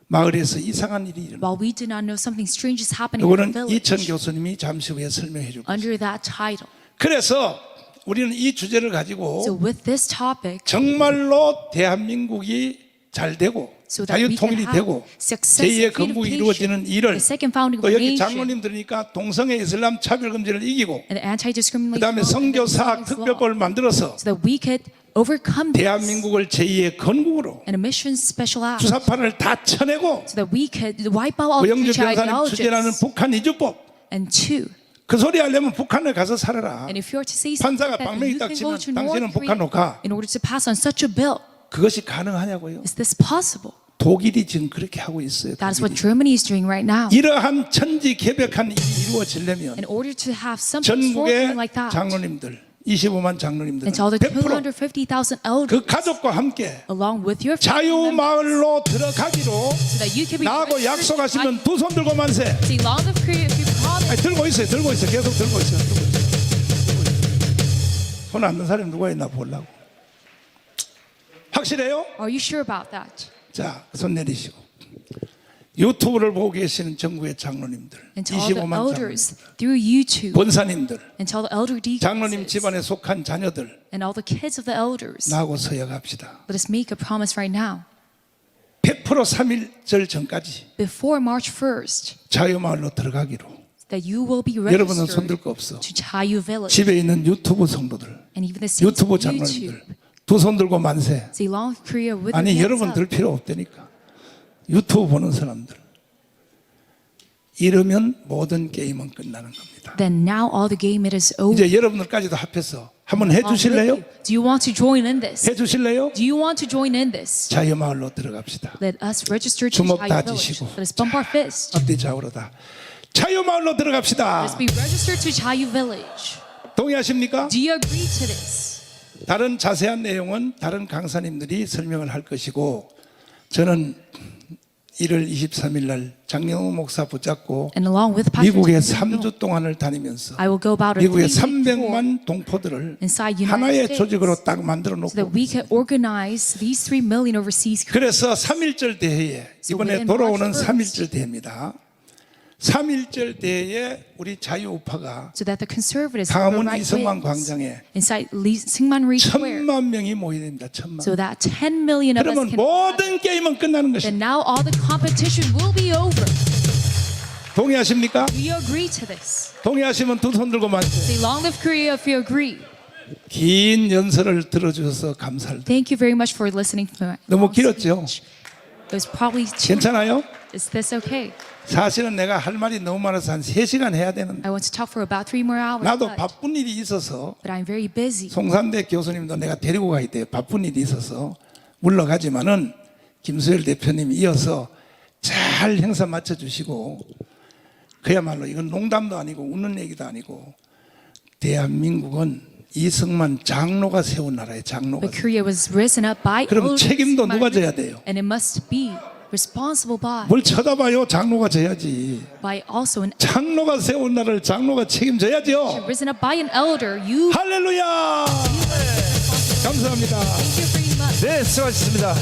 마을에서 이상한 일이 일어나. While we do not know something strange is happening in the 이거는 이천 village. 교수님이 잠시 후에 설명해 줄 거예요. Under that title. 그래서 우리는 이 주제를 가지고 So with this topic, 정말로 대한민국이 잘 되고 so that we can 자유통일이 have 되고 success 제2의 and 건국이 unification, 이루어지는 일을 the second founding of 또 a 여기 nation, 장로님 들으니까 동성애 이슬람 차별금지를 이기고 and the anti-discrimination 그 다음에 law, and the 선교사학 Islamic law, 특별법을 만들어서 so that we could overcome this, 대한민국을 제2의 건국으로 and a mission special act, 주사파를 다 쳐내고 so that we could wipe out all the 고영주 future 변호사님 추진하는 ideologies. 북한 이주법 And two, 그 소리 하려면 북한에 가서 살아라. and if you are to say 판사가 something that 방명이 you 딱 can go 치면 to 당신은 North 북한으로 Korea 가. in order to pass on such a bill, 그것이 가능하냐고요? is this possible? 독일이 지금 그렇게 하고 있어요. That is what 독일이. Germany is doing right now. 이러한 천지개벽한 일이 이루어지려면 In order to have something extraordinary 전국의 like that, 장로님들 25만 장로님들은 and to all the 100% 250,000 elders, 그 가족과 함께 along with your family members, 자유마을로 들어가기로 so that you can be 나하고 registered 약속하시면 두 손 들고 만세. to long of Korea if you promise. 아니, 들고 있어요. 계속 들고 있어요. 손 안 든 사람이 누가 있나 보려고. 확실해요? Are you sure about that? 자, 손 내리시고. 유튜브를 보고 계시는 전국의 장로님들, And to all the 25만 elders 장로님들, through YouTube, 권사님들, and to all the elder 장로님 deacons, 집안에 속한 자녀들 and all the kids of the elders, 나하고 서약합시다. let us make a promise right now. 100% 3.1절 전까지 Before March 1st, 자유마을로 들어가기로. that you will be 여러분은 손 registered 들 거 없어. to Chayu Village, 집에 있는 유튜브 성도들, and even the saints 유튜브 of 장로님들 YouTube, 두 손 들고 만세. say long of Korea with 아니 your 여러분 hands 들 up. 필요 없다니까. 유튜브 보는 사람들 이러면 모든 게임은 끝나는 겁니다. Then now all the game it is over. 이제 여러분들까지도 합해서 한번 해주실래요? Do you want to join in this? 해주실래요? Do you want to join in this? 자유마을로 들어갑시다. Let us register to 주먹 Chayu 다 Village. 쥐시고. Let us bump our fist. 앞뒤 좌우로다. 자유마을로 들어갑시다. Let's be registered to Chayu Village. 동의하십니까? Do you agree to this? 다른 자세한 내용은 다른 강사님들이 설명을 할 것이고 저는 1월 23일 날 장영호 목사 붙잡고 And along with Pastor 미국에 Tim 3주 동안을 다니면서 I will go about a 미국의 3-week tour 300만 동포들을 inside United 하나의 States 조직으로 딱 만들어 so that 놓고 we can organize these 3 million overseas Koreans. 그래서 3.1절 대회에 So 이번에 within 돌아오는 March 3.1절 대회입니다. 3.1절 대회에 우리 자유우파가 So that the conservatives have the 강화문 right 이성만 wings 광장에 inside Singman-ri Square 1,000만 명이 모여야 됩니다. 1,000만. so that 10 million of us 그러면 can 모든 게임은 끝나는 then 것입니다. now all the competition will be over. 동의하십니까? Do you agree to this? 동의하시면 두 손 들고 만세. Say long live Korea if you agree. 긴 연설을 들어주셔서 감사합니다. Thank you very much for listening to my 너무 long 길었죠? speech. It was probably too. 괜찮아요? Is this okay? 사실은 내가 할 말이 너무 많아서 한 3시간 해야 되는데 I want to talk for about 3 more hours. 나도 but 바쁜 일이 있어서 I'm very busy. 송산대 교수님도 내가 데리고 가야 돼요. 바쁜 일이 있어서 물러가지만은 김수열 대표님이 이어서 잘 행사 맞춰주시고 그야말로 이건 농담도 아니고 웃는 얘기도 아니고 대한민국은 이승만 장로가 세운 나라예요. 장로가. But Korea was risen up by 그럼 elders, 책임도 누가 져야 돼요? and it must be responsible 뭘 쳐다봐요? 장로가 져야지. by also an 장로가 세운 나라를 장로가 책임져야죠. risen up by an elder. You 할렐루야. 감사합니다. thank you very much. 네, 수고하셨습니다.